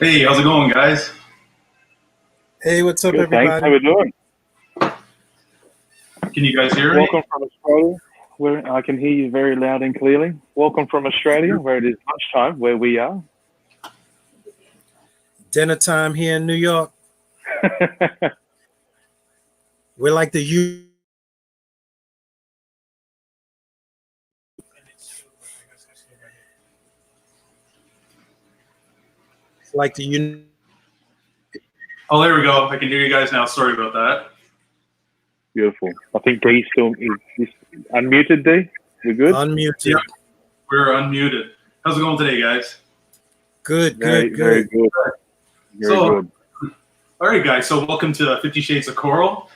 Hey, how's it going, guys? Hey, what's up, Good, thanks. How everybody? we doing? Can you guys hear me? Welcome from Australia, where I can hear you very loud and clearly. Welcome from Australia, where it is lunchtime, where we are. Dinner time here in New York. We're like the Oh, there we go. I can hear you guys now. Sorry about that. Beautiful. I think D's still is unmuted. D, we good? unmuted. Yep. We're unmuted. How's it going today, guys? Good, Very good, good. Very So- good. All right, guys. So welcome to 50 Shades of Coral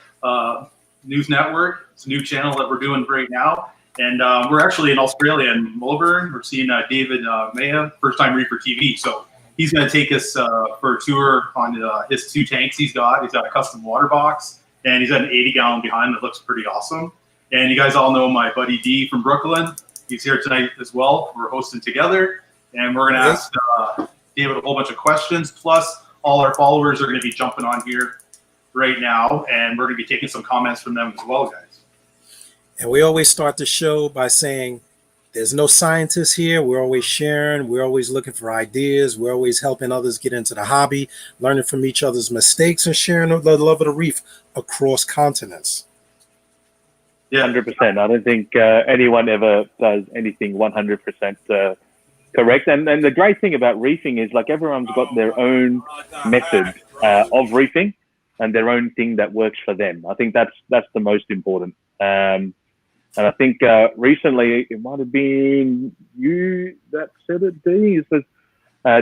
News Network. It's a new channel that we're doing right now. And we're actually in Australia, in Melbourne. We're seeing David Maya, first Time Reefer TV. So he's going to take us for a tour on his two tanks he's got. He's got a custom Waterbox, and he's got an 80-gallon behind that looks pretty awesome. And you guys all know my buddy D from Brooklyn. He's here tonight as well. We're hosting together, and we're going to ask David a whole bunch of questions. Plus, all our followers are going to be jumping on here right now, and we're going to be taking some comments from them as well, guys. And we always start the show by saying there's no scientists here. We're always sharing. We're always looking for ideas. We're always helping others get into the hobby, learning from each other's mistakes, and sharing the love of the reef across continents. Yeah, 100%. I don't think anyone ever does anything 100% correct. And the great thing about reefing is, like, everyone's got their own method of reefing and their own thing that works for them. I think that's the most important. And I think recently it might have been you that said it, D. It says,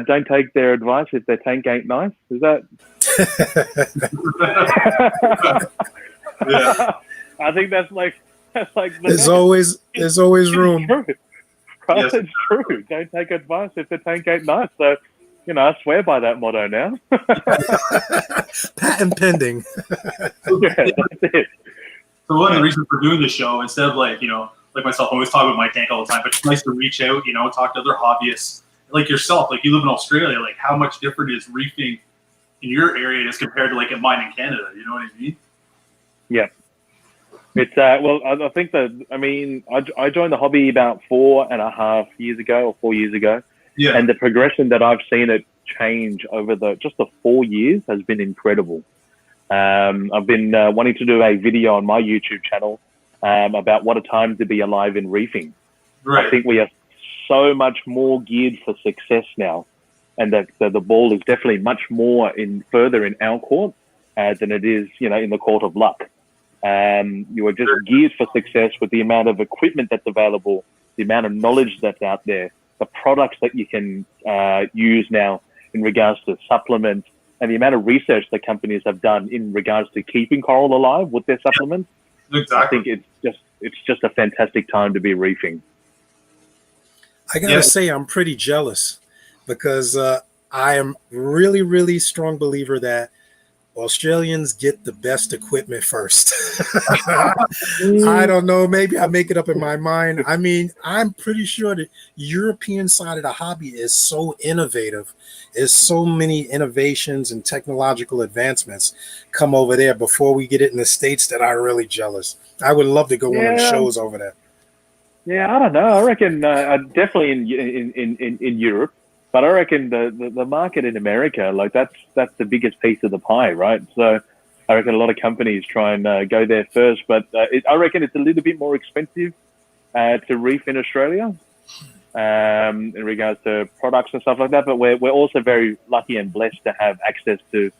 don't take their advice if their tank ain't nice. Is that? yeah. I think that's like There's always room. True. Right? Yes. It's true. Don't take advice if the tank ain't nice. So, I swear by that motto now. Patent pending. Yeah, that's it. So one of the reasons for doing this show, instead of like myself, I always talk about my tank all the time, but it's nice to reach out, talk to other hobbyists like yourself. Like, you live in Australia, like, how much different is reefing in your area as compared to like in mine in Canada? You know what I mean? Yeah. It's well, I think I joined the hobby about 4.5 years ago or 4 years ago. Yeah. And the progression that I've seen it change over just the 4 years has been incredible. I've been wanting to do a video on my YouTube channel about what a time to be alive in reefing. Right. I think we are so much more geared for success now, and that the ball is definitely much more further in our court than it is, in the court of luck. You are just geared for success with the amount of equipment that's available, the amount of knowledge that's out there, the products that you can use now in regards to supplements, and the amount of research that companies have done in regards to keeping coral alive with their supplements. Exactly. I think it's just a fantastic time to be reefing. I gotta say, I'm pretty jealous because I am really, really strong believer that Australians get the best equipment first. I don't know. Maybe I make it up in my mind. I mean, I'm pretty sure the European side of the hobby is so innovative. There's so many innovations and technological advancements come over there before we get it in the States that I'm really jealous. I would love to go on the shows over there. Yeah, I don't know. I reckon definitely in Europe. But I reckon the market in America, like, that's the biggest piece of the pie, right? So I reckon a lot of companies try and go there first. But I reckon it's a little bit more expensive to reef in Australia in regards to products and stuff like that. But we're also very lucky and blessed to have access to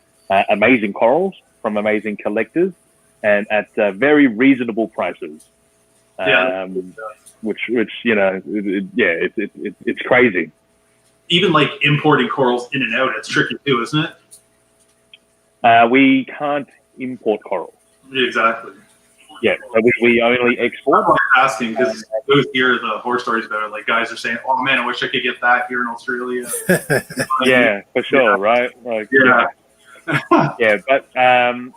amazing corals from amazing collectors and at very reasonable prices. Which it's crazy. Even like importing corals in and out, it's tricky too, isn't it? We can't import corals. Exactly. Yeah, so we only export. I'm asking because those hear the horror stories about it. Like, guys are saying, "Oh man, I wish I could get that here in Australia." Yeah, for sure, right? Like, yeah. Yeah, but and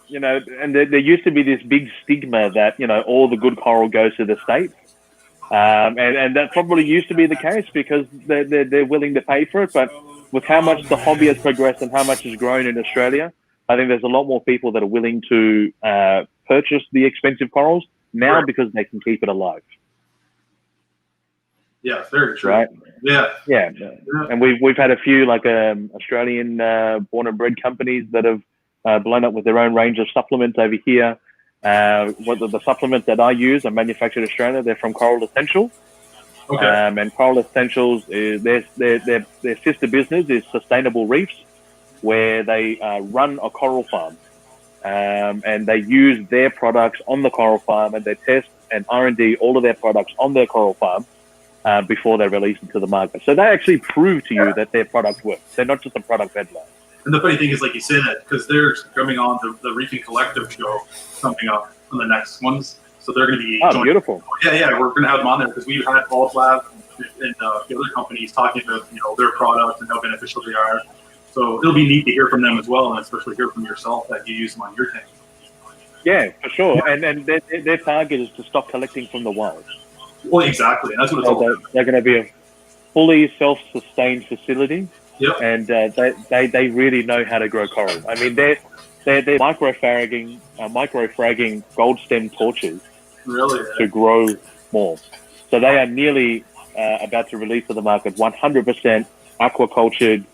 there used to be this big stigma that all the good coral goes to the States. And that probably used to be the case because they're willing to pay for it. But with how much the hobby has progressed and how much has grown in Australia, I think there's a lot more people that are willing to purchase the expensive corals now Right. because they can keep it alive. Yeah, very true. Right? Yeah. Yeah. And we've had a few like Australian born and bred companies that have blown up with their own range of supplements over here. The supplements that I use are manufactured in Australia. They're from Coral Essentials. Okay. And Coral Essentials, their sister business is Sustainable Reefs, where they run a coral farm. And they use their products on the coral farm, and they test and R&D all of their products on their coral farm before they release it to the market. So they actually prove to you that their product works. They're not just a product headline. And the funny thing is, like you said, that because they're coming on the Reefing Collective show coming up on the next ones, so they're going to be. Oh, beautiful! Yeah, we're going to have them on there because we've had Paul Lab and the other companies talking about their products and how beneficial they are. So it'll be neat to hear from them as well, and especially hear from yourself that you use them on your tank. Yeah, for sure. And their target is to stop collecting from the wild. Well, exactly. That's what it's all about. They're going to be a fully self-sustained facility. Yep. And they really know how to grow coral. I mean, they're microfragging gold stem torches Really to grow more. So they are nearly about to release to the market 100% aquacultured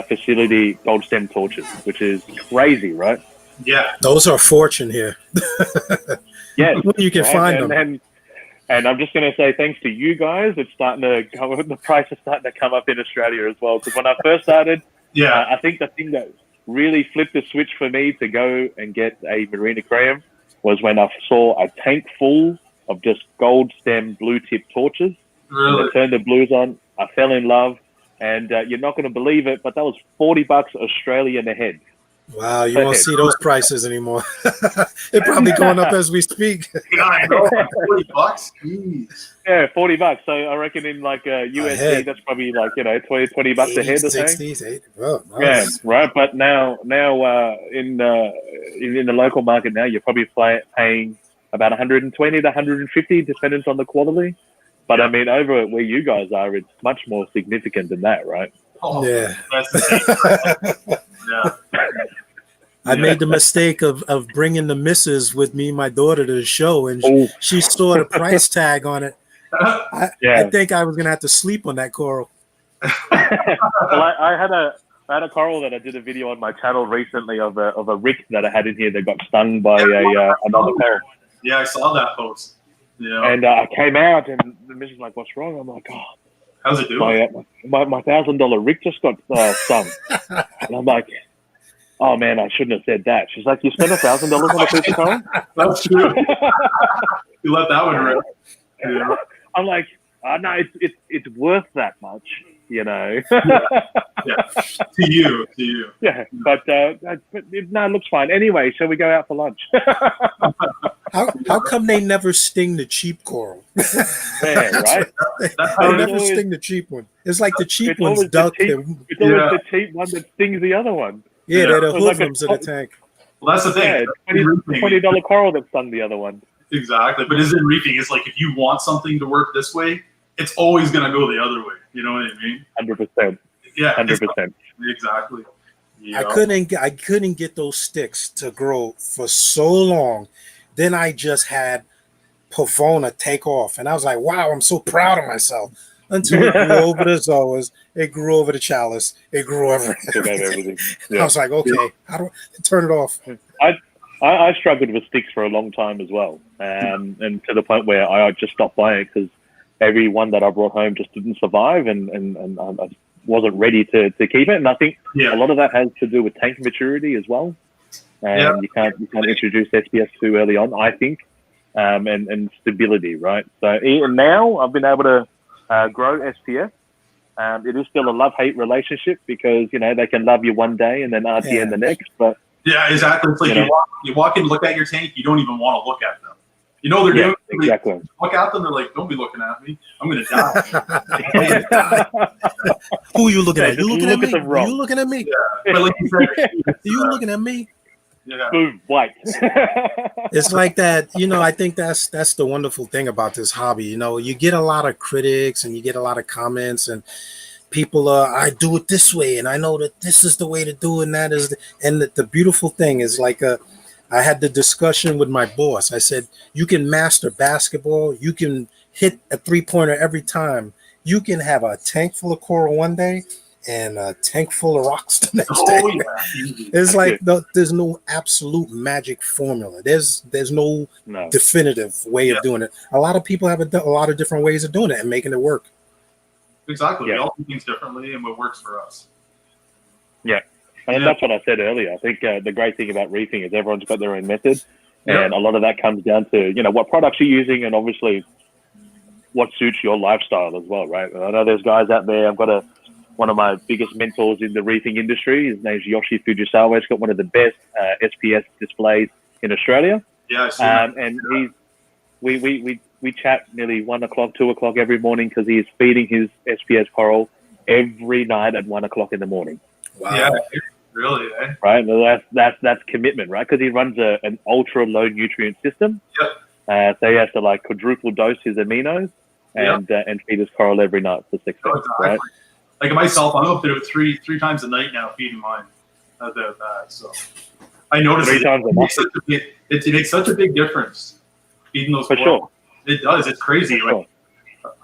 facility gold stem torches, which is crazy, right? Yeah. Those are a fortune here. Yeah, you can find them. And I'm just going to say thanks to you guys, it's starting to come, the price is starting to come up in Australia as well. Because when I first started, I think the thing that really flipped the switch for me to go and get a marine aquarium was when I saw a tank full of just gold stem blue tip torches. Really? And I turned the blues on. I fell in love, and you're not going to believe it, but that was $40 Australian a head. Wow, you won't see those prices anymore. They're probably going up as we speak. Yeah, I know. $40. Jeez. Yeah, $40. So I reckon in like USD, that's probably like $20 a head or something. 60s, 80. Oh, nice. Yeah, right. But now in the local market now, you're probably paying about 120 to 150, depending on the quality. But I mean, over where you guys are, it's much more significant than that, right? Oh, Yeah. That's insane. Yeah. I made the mistake of bringing the missus with me and my daughter to the show, and she saw the price tag on it. I think I was going to have to sleep on that coral. Well, I had a coral that I did a video on my channel recently of a rick that I had in here that got stung by another coral. Yeah, I saw that post. Yeah. And I came out, and the missus was like, "What's wrong?" I'm like, "Oh, how's it doing?" My $1,000 rick just got stung." And I'm like, "Oh man, I shouldn't have said that." She's like, "You spent $1,000 on a piece of coral?" That's true. You let that one rip. Yeah. I'm like, "Oh no, it's worth that much, Yeah. To you. Yeah, but it looks fine. Anyway, shall we go out for lunch? How come they never sting the cheap coral? Yeah, right? They never sting the cheap one. It's like the cheap ones duck. It's always the cheap one that stings the other one. Yeah, they're the Like hoodlums of the tank. Well, that's the thing. Yeah, $20 coral that stung the other one. Exactly. But as in reefing, it's like if you want something to work this way, it's always going to go the other way. You know what I mean? 100%. Yeah. 100%. Exactly. Yeah. I couldn't get those sticks to grow for so long. Then I just had Pavona take off, and I was like, "Wow, I'm so proud of myself." Until it grew over the zoas, it grew over the chalice, it grew over everything. Yeah. I was like, "Okay, how do I turn it off?" I struggled with sticks for a long time as well, and to the point where I just stopped buying it because every one that I brought home just didn't survive, and I wasn't ready to keep it. And I think a lot of that has to do with tank maturity as well. You can't introduce SPS too early on, I think, and stability, right? So even now I've been able to grow SPS. It is still a love-hate relationship because they can love you one day and then RTN the next, but yeah, exactly. It's like you walk in, look at your tank, you don't even want to look at them. You know they're doing exactly. Look at them, they're like, "Don't be looking at me. I'm gonna die." Who are you looking at? You looking at me? At them wrong. Are you looking at me? Yeah. But like you said, Are you looking at me? Yeah. Boom, white. It's like that, I think that's the wonderful thing about this hobby. You get a lot of critics and you get a lot of comments, and people I do it this way, and I know that this is the way to do it, and that is and the beautiful thing is like I had the discussion with my boss. I said, you can master basketball, you can hit a 3-pointer every time, you can have a tank full of coral one day and a tank full of rocks the next day. Oh yeah. It's like there's no absolute magic formula. There's no definitive way of doing it. A lot of people have a lot of different ways of doing it and making it work. Exactly. Yeah. We all do things differently, and what works for us. Yeah. And that's what I said earlier. I think the great thing about reefing is everyone's got their own method, and a lot of that comes down to, you know, what products you're using and obviously what suits your lifestyle as well, right? And I know there's guys out there. I've got one of my biggest mentors in the reefing industry. His name's Yoshi Fujisawa. He's got one of the best SPS displays in Australia. Yeah, I see and we chat nearly 1 o'clock, 2 o'clock every morning because he is feeding his SPS coral every night at 1 o'clock in the morning. Wow. Yeah, really, eh? Right, well, that's commitment, right? Because he runs an ultra low nutrient system. Yep. So he has to like quadruple dose his aminos and feed his coral every night for 6 days. Exactly. Right? Like myself, I'm up there three times a night now feeding mine. About that, so I noticed it makes such a big difference feeding those. For sure, it does. It's crazy. Like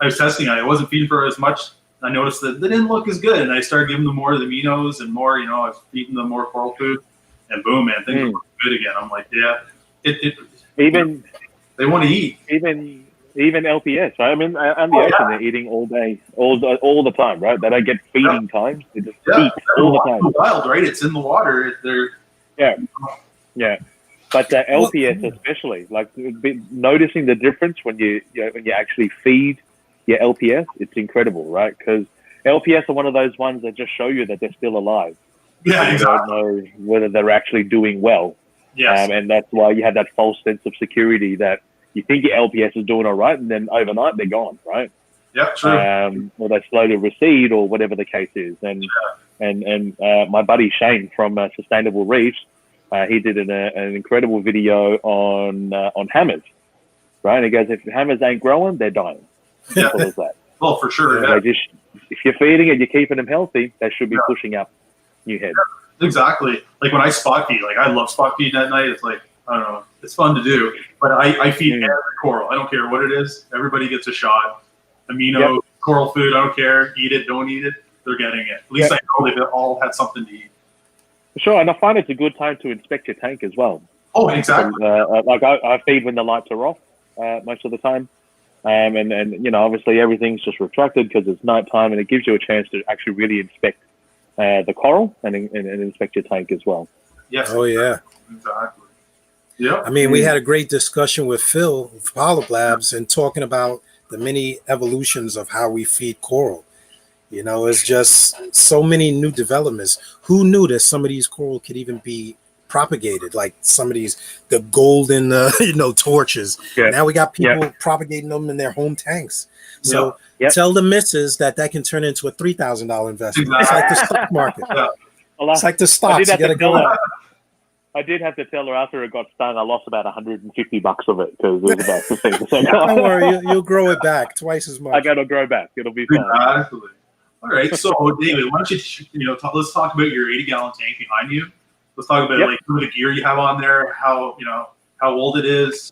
I was testing, I wasn't feeding for as much. I noticed that they didn't look as good, and I started giving them more of the aminos and more. You know, I was feeding them more coral food, and boom, man, things look good again. I'm like, yeah, even they want to eat. Even LPS, right? I mean, on the ocean, they're eating all day, all the time, right? They don't get feeding times. They just eat all the time. Wild, right? It's in the water. Yeah. But the LPS especially, like noticing the difference when you actually feed your LPS, it's incredible, right? Because LPS are one of those ones that just show you that they're still alive. Yeah, you don't know whether they're actually doing well. Yes. And that's why you have that false sense of security that you think your LPS is doing all right, and then overnight they're gone, right? Yeah, true. Or they slowly recede, or whatever the case is. And my buddy Shane from Sustainable Reefs, he did an incredible video on hammers, right? And he goes, if hammers ain't growing, they're dying. Simple as that. Well, for sure. If you're feeding and you're keeping them healthy, they should be pushing up new heads. Yeah, exactly. Like when I spot feed, like I love spot feeding at night. It's like, I don't know, it's fun to do. But I feed every coral. I don't care what it is. Everybody gets a shot. Amino, coral food, I don't care. Eat it, don't eat it. They're getting it. At least I know they've all had something to eat. Sure, and I find it's a good time to inspect your tank as well. Oh, exactly. Like I feed when the lights are off most of the time. And you know, obviously everything's just retracted because it's nighttime, and it gives you a chance to actually really inspect the coral and inspect your tank as well. Yes. Oh, yeah. Exactly. Yeah. I mean, we had a great discussion with Phil of Polyp Labs and talking about the many evolutions of how we feed coral. You know, it's just so many new developments. Who knew that some of these coral could even be propagated, like some of the golden, torches. Yeah. Now we got people propagating them in their home tanks. So tell the missus that can turn into a $3,000 investment. Exactly. It's like the stock market. It's like the stocks. You got to go out. I did have to tell her after it got stung, I lost about $150 of it because it was about 15%. Don't worry, you'll grow it back twice as much. I got to grow back. It'll be fine. Exactly. All right. So, David, why don't you, let's talk about your 80-gallon tank behind you. Let's talk about like some of the gear you have on there, how old it is,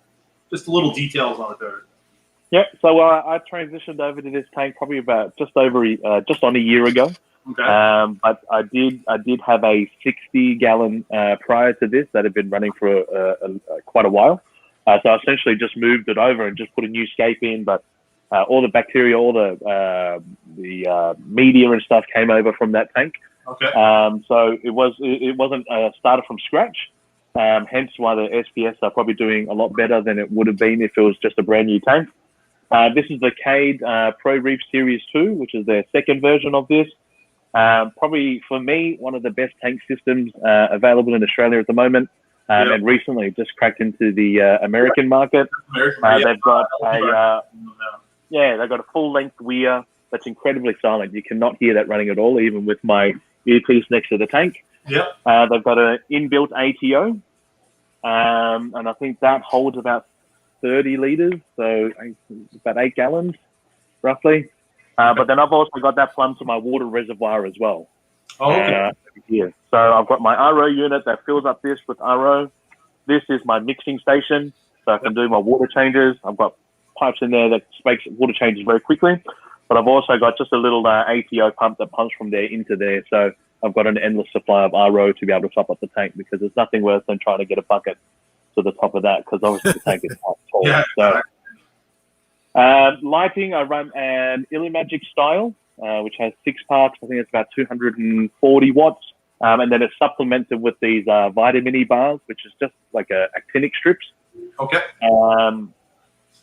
just a little details on it. Yeah. So I transitioned over to this tank probably about just on a year ago. Okay. But I did have a 60-gallon prior to this that had been running for quite a while. So I essentially just moved it over and just put a new scape in. But all the bacteria, all the media and stuff came over from that tank. Okay. So it wasn't started from scratch. Hence why the SPS are probably doing a lot better than it would have been if it was just a brand new tank. This is the Cade Pro Reef Series 2, which is their second version of this. Probably for me, one of the best tank systems available in Australia at the moment, and recently just cracked into the American market. They've got they've got a full length weir that's incredibly silent. You cannot hear that running at all, even with my earpiece next to the tank. Yep. They've got an inbuilt ATO, and I think that holds about 30 liters, so about 8 gallons, roughly. But then I've also got that plumbed to my water reservoir as well. Oh, okay. Here. So I've got my RO unit that fills up this with RO. This is my mixing station, so I can do my water changes. I've got pipes in there that makes water changes very quickly. But I've also got just a little ATO pump that pumps from there into there. So I've got an endless supply of RO to be able to top up the tank, because there's nothing worse than trying to get a bucket to the top of that, because obviously the tank is quite tall. Yeah, so, lighting, I run an Illumagic style, which has 6 parts. I think it's about 240 watts. And then it's supplemented with these vitamin bars, which is just like actinic strips. Okay.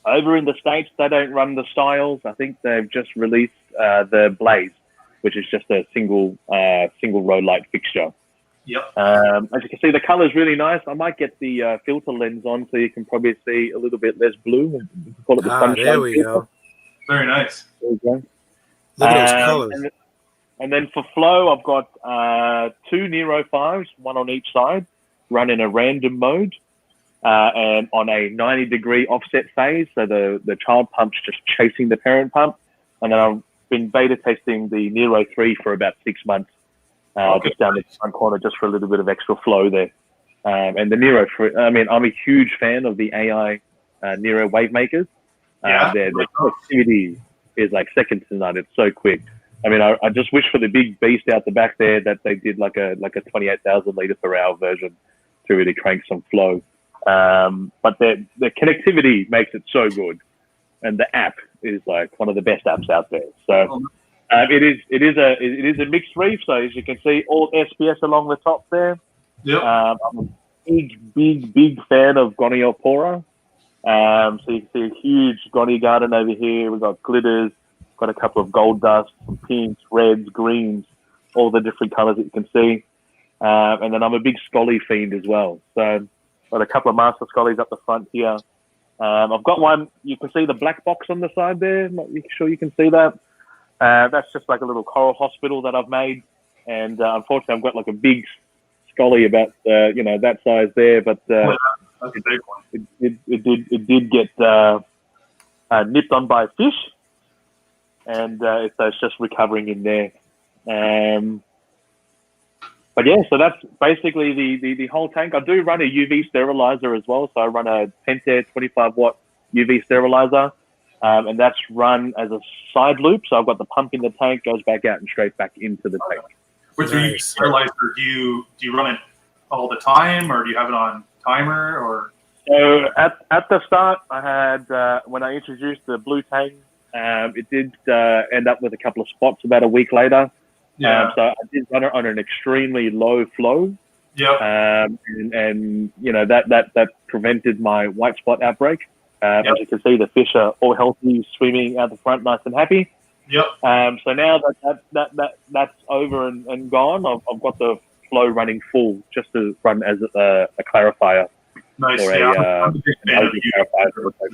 Over in the States, they don't run the styles. I think they've just released the Blaze, which is just a single row light fixture. Yep. As you can see, the color is really nice. I might get the filter lens on so you can probably see a little bit less blue. We can call it the sunshine. There we filter. go. Very nice. There we go. Look at those colors. And then for flow, I've got 2 Nero 5s, one on each side, run in a random mode and on a 90-degree offset phase. So the child pump's just chasing the parent pump. And then I've been beta testing the Nero 3 for about 6 months, just down the front corner, just for a little bit of extra flow there. And the Nero 3, I mean, I'm a huge fan of the AI Nero wave makers. Their connectivity is like second to none. It's so quick. I mean, I just wish for the big beast out the back there that they did like a 28,000 litre per hour version to really crank some flow. But the connectivity makes it so good, and the app is like one of the best apps out there. So it is a mixed reef. So as you can see, all SPS along the top there. Yep. I'm a big fan of Goniopora. So you can see a huge Goni garden over here. We've got glitters. Got a couple of gold dust, some pinks, reds, greens, all the different colours that you can see. And then I'm a big Scully fiend as well. So got a couple of master Scullies up the front here. I've got one, you can see the black box on the side there. I'm not sure you can see that. That's just like a little coral hospital that I've made. And unfortunately, I've got like a big Scully about, that size there. But that's a big one. It did get nipped on by a fish. And so it's just recovering in there. But yeah, so that's basically the whole tank. I do run a UV sterilizer as well. So I run a Pentair 25-watt UV sterilizer, and that's run as a side loop. So I've got the pump in the tank, goes back out and straight back into the tank. With your UV sterilizer, do you run it all the time, or do you have it on timer? Or so at the start, I had when I introduced the blue tank. It did end up with a couple of spots about a week later. Yeah. So I did run it on an extremely low flow. Yeah. And that prevented my white spot outbreak. As you can see, the fish are all healthy, swimming out the front, nice and happy. Yep. So now that's over and gone, I've got the flow running full, just to run as a clarifier. Nice. Or I'm a big fan of clarifier.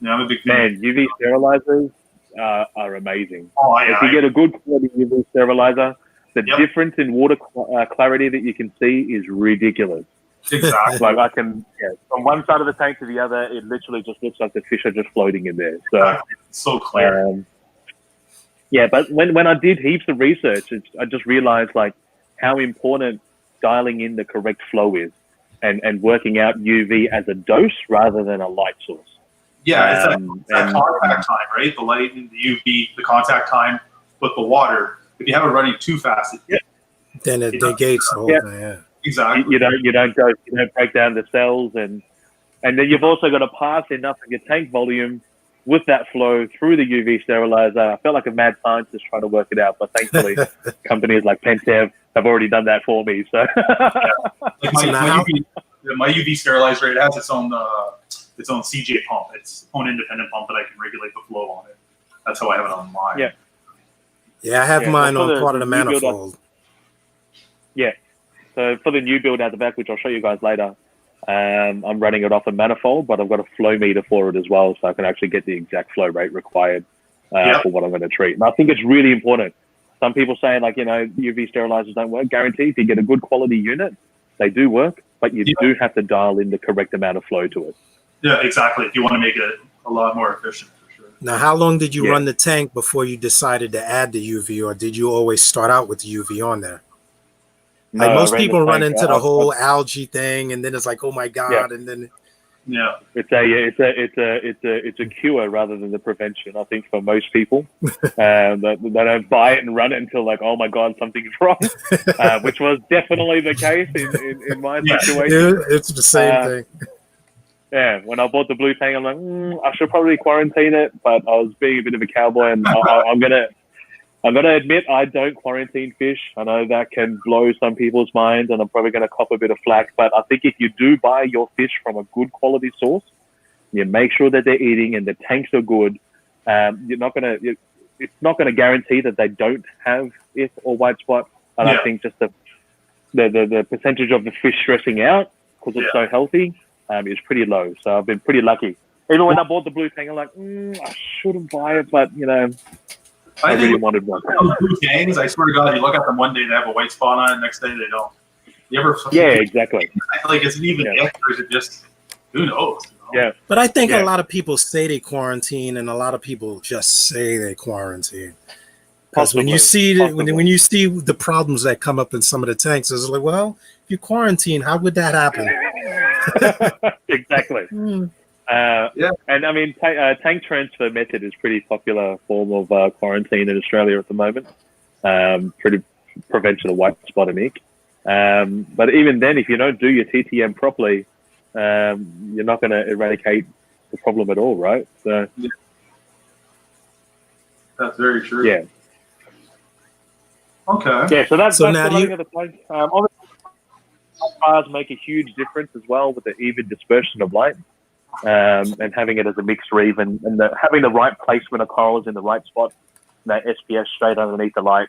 Yeah, I'm a big fan. Man, UV sterilizers are amazing. Oh, yeah. If you get a good quality UV sterilizer, the difference in water clarity that you can see is ridiculous. Exactly. Like I can, from one side of the tank to the other, it literally just looks like the fish are just floating in there. So, it's so clear. But when I did heaps of research, I just realized like how important dialing in the correct flow is, and working out UV as a dose rather than a light source. Yeah, it's that contact time, right? The light and the UV, the contact time with the water. If you have it running too fast, then it negates the whole thing. Yeah. Exactly. You don't break down the cells, and then you've also got to pass enough of your tank volume with that flow through the UV sterilizer. I felt like a mad scientist trying to work it out, but thankfully companies like Pentair have already done that for me. So like my UV sterilizer, it has its own CJ pump, its own independent pump that I can regulate the flow on it. That's how I have it on mine. Yeah, I have mine on part of the manifold. So for the new build out the back, which I'll show you guys later, I'm running it off a manifold, but I've got a flow meter for it as well, so I can actually get the exact flow rate required for what I'm going to treat. And I think it's really important. Some people saying like, UV sterilizers don't work. Guarantee if you get a good quality unit, they do work, but you do have to dial in the correct amount of flow to it. Yeah, exactly. If you want to make it a lot more efficient, for sure. Now, how long did you Yeah. run the tank before you decided to add the UV, or did you always start out with the UV on there? No, Like I most ran the people run tank. into the whole algae thing, and then it's like, oh my god, and then Yeah. It's a cure rather than the prevention. I think for most people, they don't buy it and run it until like, oh my god, something's wrong, which was definitely the case in my situation. it's the same thing. Yeah, when I bought the blue tank, I'm like, I should probably quarantine it, but I was being a bit of a cowboy, and I'm gonna admit I don't quarantine fish. I know that can blow some people's minds, and I'm probably gonna cop a bit of flack. But I think if you do buy your fish from a good quality source, you make sure that they're eating and the tanks are good. It's not gonna guarantee that they don't have it or white spot. But I think just the percentage of the fish stressing out because it's so healthy is pretty low. So I've been pretty lucky. Even when I bought the blue tank, I'm like, I shouldn't buy it, but I really wanted one. Those blue tangs, I swear to God, you look at them one day, they have a white spot on it, next day they don't. You ever? Yeah, exactly. Like, is it even it, or is it just, who knows? Yeah. But I think a lot of people say they quarantine, and a lot of people just say they quarantine. Because when you see when you see the problems that come up in some of the tanks, it's like, well, if you quarantine, how would that happen? Exactly. And I mean, tank transfer method is pretty popular form of quarantine in Australia at the moment. Pretty prevention of white spot and ick. But even then, if you don't do your TTM properly, you're not going to eradicate the problem at all, right? So that's very true. Yeah. Okay. Yeah. So that's So the now running of the tank. Obviously, bars make a huge difference as well with the even dispersion of light. And having it as a mixed reef and having the right placement of corals in the right spot, that SPS straight underneath the light.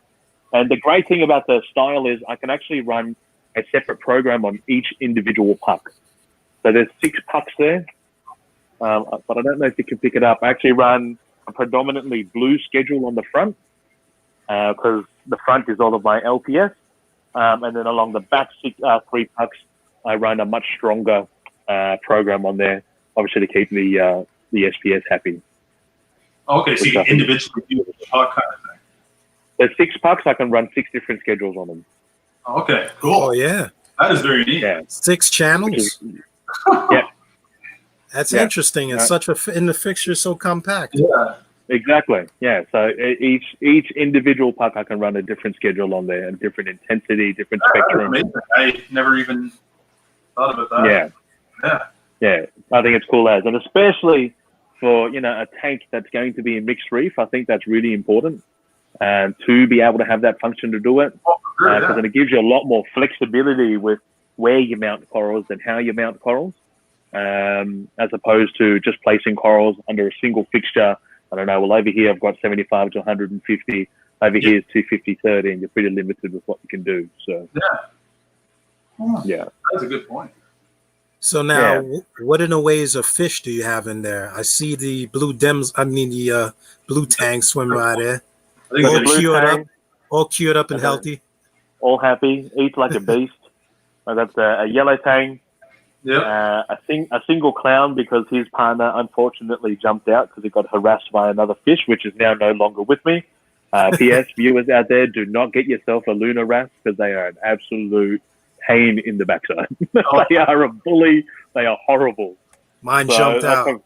And the great thing about the style is I can actually run a separate program on each individual puck. So there's 6 pucks there, but I don't know if you can pick it up. I actually run a predominantly blue schedule on the front because the front is all of my LPS. And then along the back 3 pucks, I run a much stronger program on there, obviously to keep the SPS happy. Okay, so you can individually do the puck kind of thing. There's 6 pucks. I can run 6 different schedules on them. Okay, cool. Oh yeah, that is very neat. Yeah, 6 channels. Yeah, that's interesting. And in the fixture so compact. Yeah, exactly. Yeah, so each individual puck I can run a different schedule on there, and different intensity, different spectrum. I never even thought about that. Yeah. I think it's cool as, and especially for a tank that's going to be a mixed reef. I think that's really important. To be able to have that function to do it, because then it gives you a lot more flexibility with where you mount corals and how you mount corals, as opposed to just placing corals under a single fixture. I don't know, well, over here I've got 75 to 150, over here is 250/30, and you're pretty limited with what you can do. So That's a good point. So now, what in the ways of fish do you have in there? I see the blue the blue tang swim right there. All cured up and healthy. All happy, eats like a beast. That's a yellow tang. Yeah. A single clown because his partner unfortunately jumped out because he got harassed by another fish, which is now no longer with me. PS viewers out there, do not get yourself a lunar wrasse because they are an absolute pain in the backside. They are a bully. They are horrible. Mine jumped out.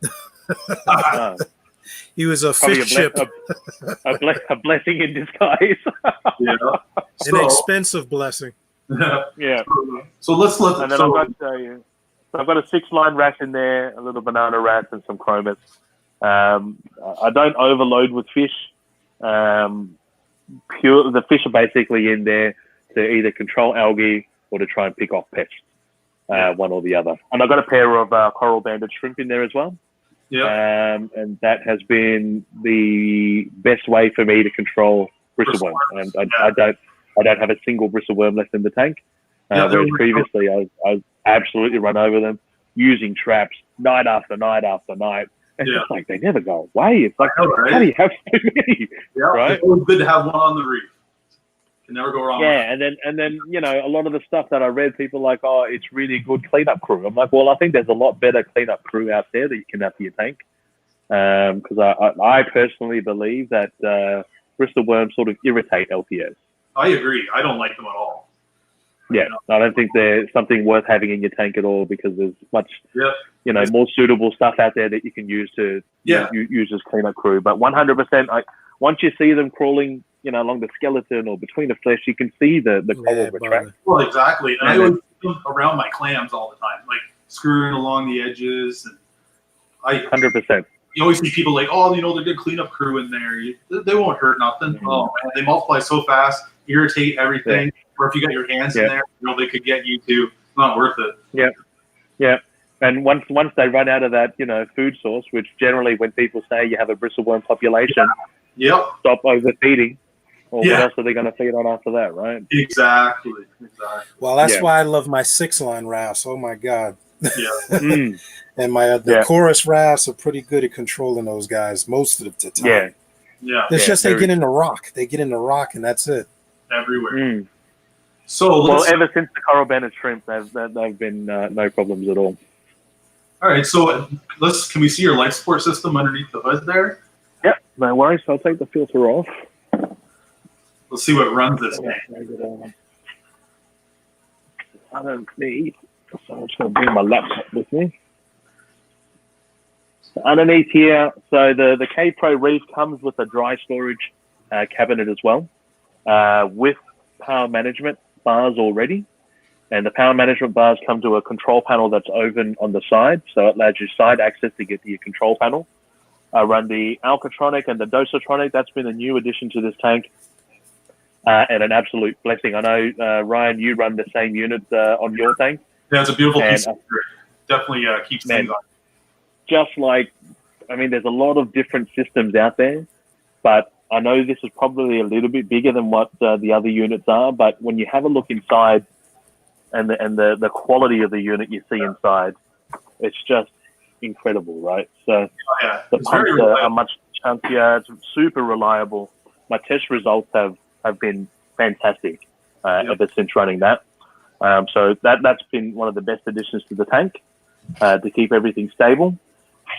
He was a fish chip. A blessing in disguise. An expensive blessing. Yeah. So and then I've got a 6-line wrasse in there, a little banana wrasse, and some chromis. I don't overload with fish. The fish are basically in there to either control algae or to try and pick off pests, one or the other. And I've got a pair of coral banded shrimp in there as well. Yeah. And that has been the best way for me to control bristleworm. And I don't have a single bristleworm left in the tank. Whereas previously I was absolutely run over them using traps night after night after night. And it's like they never go away. It's like, how do you have so many? Right? It's always good to have one on the reef. Can never go wrong. Yeah, and then a lot of the stuff that I read, people are like, oh, it's really good cleanup crew. I'm like, well, I think there's a lot better cleanup crew out there that you can have for your tank. because I personally believe that bristle worms sort of irritate LPS. I agree. I don't like them at all. Yeah, I don't think they're something worth having in your tank at all, because there's much, Yep. More suitable stuff out there that you can use to use as cleanup crew. But 100%, once you see them crawling, along the skeleton or between the flesh, you can see the coral retract. Well, exactly. And I always do them around my clams all the time, like screwing along the edges. And 100%. You always see people like, oh, they're good cleanup crew in there. They won't hurt nothing. Mm-hmm. Oh man, they multiply so fast, irritate everything. Yeah. Or if you got your hands in there, they could get you too. It's not worth it. Yeah, yeah. And once they run out of that, food source, which generally when people say you have a bristleworm population, stop overfeeding. Or what else are they going to feed on after that, right? Exactly. Well, that's why I love my 6-line wrasse. Oh my God. Yeah. And the chorus wrasse are pretty good at controlling those guys most of the time. Yeah. It's just they get in the rock. They get in the rock, and that's it. Everywhere. So ever since the coral banded shrimp, they've been no problems at all. All right. So can we see your life support system underneath the hood there? Yep. No worries. I'll take the filter off. Let's see what runs this thing. I don't need, so I'm just going to bring my laptop with me. So underneath here, so the K-Pro Reef comes with a dry storage cabinet as well, with power management bars already. And the power management bars come to a control panel that's open on the side, so it allows you side access to get to your control panel. I run the Alcatronic and the Dosatronic. That's been a new addition to this tank. And an absolute blessing. I know, Ryan, you run the same unit on your tank. Yeah, it's a beautiful piece of gear. Definitely keeps things on. Just there's a lot of different systems out there, but I know this is probably a little bit bigger than what the other units are. But when you have a look inside and the quality of the unit you see inside, it's just incredible, right? So the pumps are much chunkier. It's super reliable. My test results have been fantastic ever since running that. So that's been one of the best additions to the tank to keep everything stable.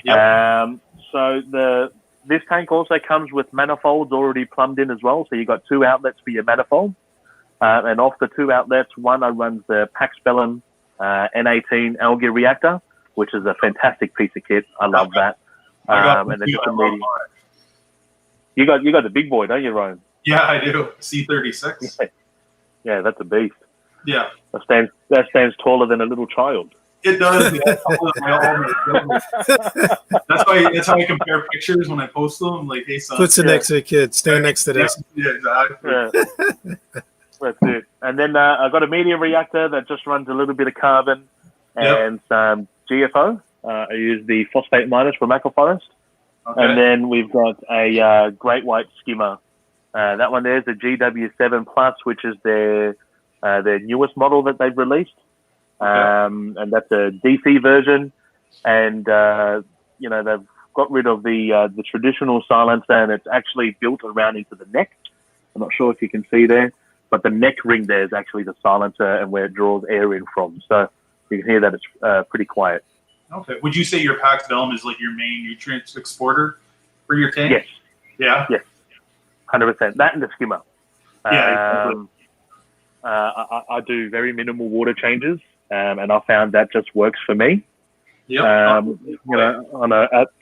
So this tank also comes with manifolds already plumbed in as well. So you've got 2 outlets for your manifold. And off the 2 outlets, one I run the Pax Bellum N18 algae reactor, which is a fantastic piece of kit. I love that. And then just a medium. You got the big boy, don't you, Ryan? Yeah, I do. C36. Yeah, that's a beast. Yeah. That stands taller than a little child. It does. Yeah. That's how I compare pictures when I post them. I'm like, hey, son. Puts it next to the kid. Stand next to this. Yeah, exactly. Yeah. That's it. And then I've got a medium reactor that just runs a little bit of carbon and some GFO. I use the phosphate minus from Aquaforest. Okay. And then we've got a great white skimmer. That one there is a GW7 Plus, which is their newest model that they've released. And that's a DC version. And, they've got rid of the traditional silencer, and it's actually built around into the neck. I'm not sure if you can see there, but the neck ring there is actually the silencer and where it draws air in from. So you can hear that it's pretty quiet. Okay. Would you say your Pax Bellum is like your main nutrient exporter for your tank? Yes. Yeah? Yes. 100%. That and the skimmer. Yeah. I do very minimal water changes, and I found that just works for me. Yeah.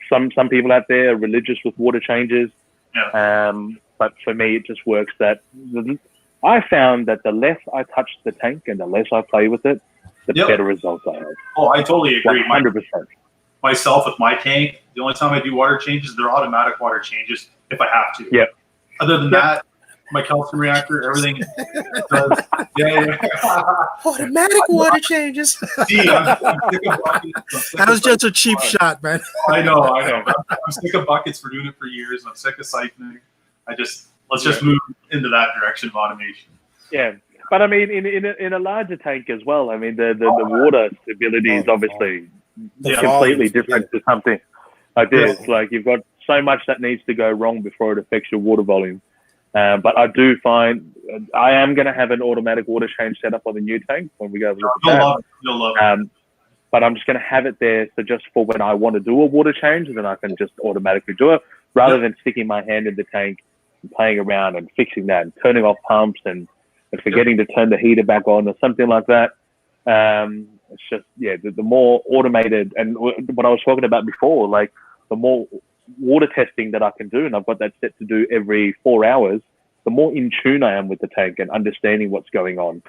Some people out there are religious with water changes. Yeah. But for me, it just works that I found that the less I touch the tank and the less I play with it, the better results I have. Oh, I totally agree. 100%. Myself with my tank, the only time I do water changes, they're automatic water changes if I have to. Yep. Other than that, my calcium reactor, everything does. Yeah. Automatic water changes. See, I'm sick of buckets. That was just a cheap shot, man. I know. I'm sick of buckets for doing it for years. I'm sick of siphoning. Let's just move into that direction of automation. Yeah. But I mean, in a larger tank as well, I mean, the water stability is obviously completely different to something like this. Yeah. Like, you've got so much that needs to go wrong before it affects your water volume. But I do find I am going to have an automatic water change set up on the new tank when we go look at that. You'll love it. but I'm just going to have it there so just for when I want to do a water change, and then I can just automatically do it rather than sticking my hand in the tank and playing around and fixing that and turning off pumps and forgetting to turn the heater back on or something like that. It's just, the more automated, and what I was talking about before, like the more water testing that I can do, and I've got that set to do every 4 hours, the more in tune I am with the tank and understanding what's going on.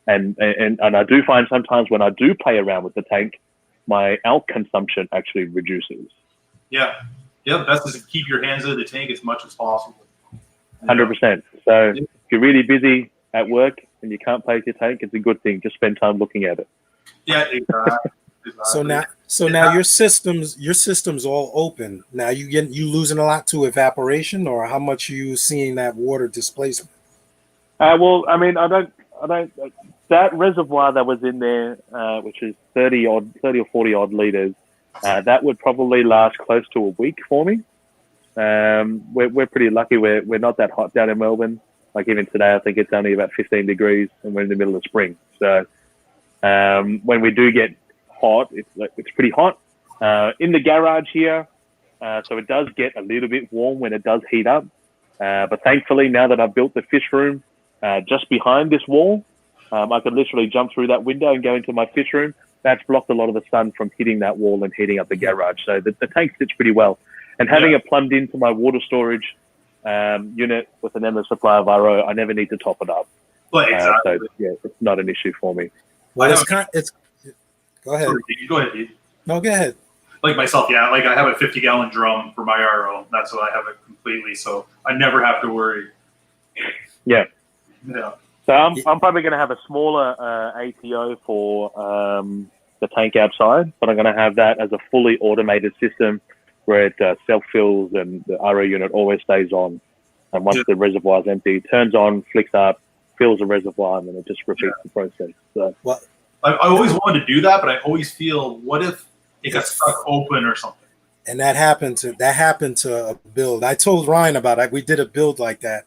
And I do find sometimes when I do play around with the tank, my alk consumption actually reduces. Yeah. The best is to keep your hands in the tank as much as possible. 100%. So if you're really busy at work and you can't play with your tank, it's a good thing. Just spend time looking at it. Yeah, exactly. So now your system's all open. Now you losing a lot to evaporation, or how much are you seeing that water displacement? Well, I mean, I don't. That reservoir that was in there, which is 30 or 40 odd liters, that would probably last close to a week for me. We're pretty lucky. We're not that hot down in Melbourne. Like even today, I think it's only about 15 degrees, and we're in the middle of spring. So when we do get hot, it's pretty hot in the garage here. So it does get a little bit warm when it does heat up. But thankfully, now that I've built the fish room just behind this wall, I could literally jump through that window and go into my fish room. That's blocked a lot of the sun from hitting that wall and heating up the garage. So the tank sits pretty well. And having it plumbed into my water storage unit with an endless supply of RO, I never need to top it up. Well, exactly. So it's not an issue for me. Well, go ahead. Go ahead, Pete. No, go ahead. Like myself, like I have a 50-gallon drum for my RO. That's what I have it completely, so I never have to worry. Yeah. Yeah. So I'm probably going to have a smaller ATO for the tank outside, but I'm going to have that as a fully automated system where it self-fills and the RO unit always stays on. And once the reservoir is empty, it turns on, flicks up, fills the reservoir, and then it just repeats the process. So, I always wanted to do that, but I always feel, what if it got stuck open or something? And that happened to a build. I told Ryan about it. We did a build like that,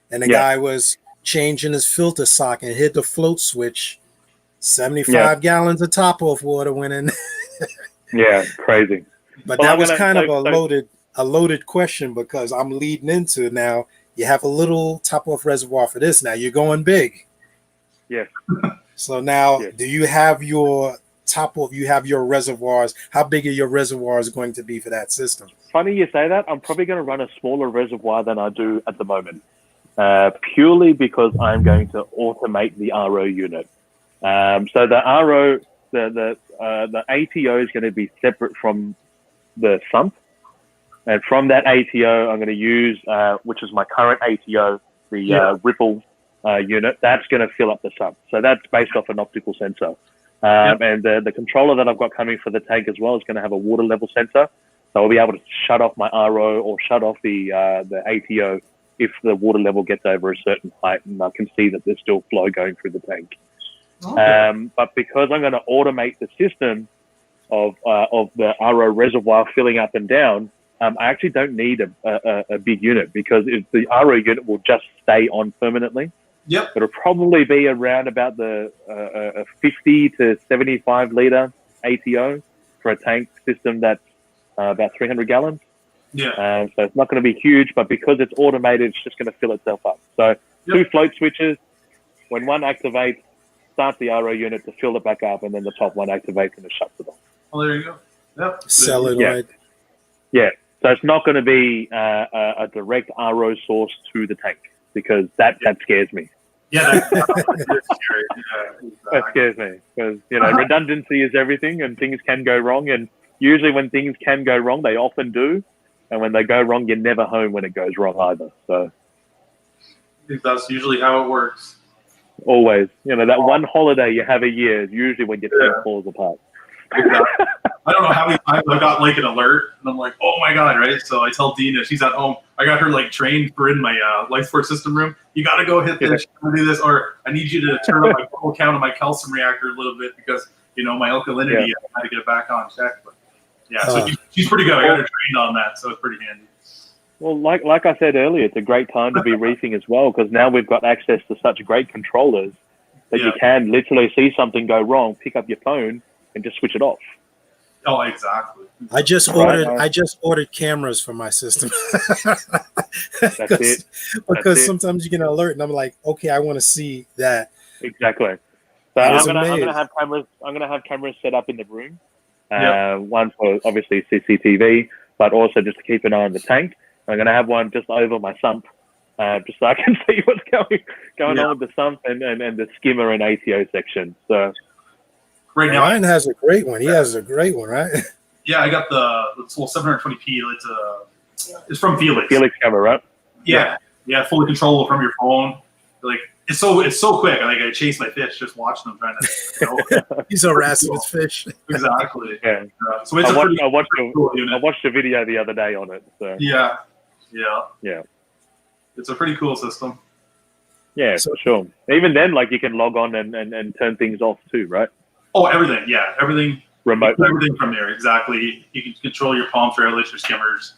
and the guy was changing his filter socket and hit the float switch. 75 gallons of top off water went in. Yeah, crazy. But that was kind of a loaded question, because I'm leading into now. You have a little top off reservoir for this. Now you're going big. Yes. So now, do you have your top off? You have your reservoirs. How big are your reservoirs going to be for that system? Funny you say that. I'm probably going to run a smaller reservoir than I do at the moment, purely because I'm going to automate the RO unit. So the RO, the ATO is going to be separate from the sump. And from that ATO, I'm going to use, which is my current ATO, the Ripple unit. That's going to fill up the sump. So that's based off an optical sensor. And the controller that I've got coming for the tank as well is going to have a water level sensor. So I'll be able to shut off my RO or shut off the ATO if the water level gets over a certain height, and I can see that there's still flow going through the tank. Okay. But because I'm going to automate the system of the RO reservoir filling up and down, I actually don't need a big unit, because the RO unit will just stay on permanently. Yep. It'll probably be around about the 50 to 75 liter ATO for a tank system that's about 300 gallons. Yeah. So it's not going to be huge, but because it's automated, it's just going to fill itself up. So 2 float switches. When one activates, start the RO unit to fill it back up, and then the top one activates and it shuts it off. Oh, there you go. Yep. Solenoid. Yeah. So it's not going to be a direct RO source to the tank, because that scares me. Yeah, that's scary. Yeah, that scares me, because redundancy is everything, and things can go wrong. And usually, when things can go wrong, they often do. And when they go wrong, you're never home when it goes wrong either. So I think that's usually how it works. Always, that one holiday you have a year is usually when your tank falls apart. Exactly. I don't know how many times I got like an alert, and I'm like, oh my god, right? So I tell Dina, she's at home. I got her like trained for in my life support system room. You got to go hit this, do this, or I need you to turn up my full count of my calcium reactor a little bit, because my alkalinity. I had to get it back on check. But so she's pretty good. I got her trained on that, so it's pretty handy. Well, like I said earlier, it's a great time to be reefing as well, because now we've got access to such great controllers that you can literally see something go wrong, pick up your phone, and just switch it off. Oh, exactly. I just Right. ordered cameras for my system. That's it. Because sometimes you get an alert and I'm like, okay, I want to see that. Exactly. So I I'm was gonna amazed. have cameras. I'm gonna have cameras set up in the room. Yep. One for obviously CCTV, but also just to keep an eye on the tank. I'm gonna have one just over my sump, just so I can see what's going on with the sump and the skimmer and ATO section. So Right now, Ryan has a great one. He has a great one, right? yeah, I got the little 720p. It's from Felix. Felix camera, right? Yeah, fully controllable from your phone. Like it's so quick. Like I chase my fish just watching them trying to. He's harassing his fish. Exactly. Yeah. So it's I cool watched a video the other day on it. So yeah. It's a pretty cool system. Yeah, So- for sure. Even then, like you can log on and turn things off too, right? Oh, everything. Yeah, everything. Remotely. Everything from there. Exactly. You can control your palm trailers, your skimmers,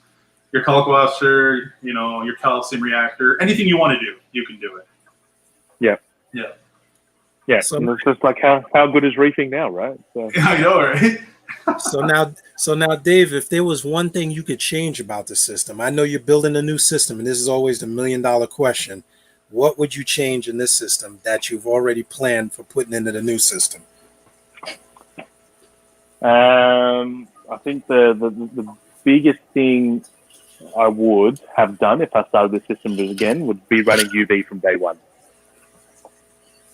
your colloquaster, your calcium reactor. Anything you want to do, you can do it. Yeah, So- and it's just like how good is reefing now, right? So, I know, right? So now, Dave, if there was one thing you could change about the system, I know you're building a new system, and this is always the $1 million question. What would you change in this system that you've already planned for putting into the new system? I think the biggest thing I would have done if I started the system again would be running UV from day one.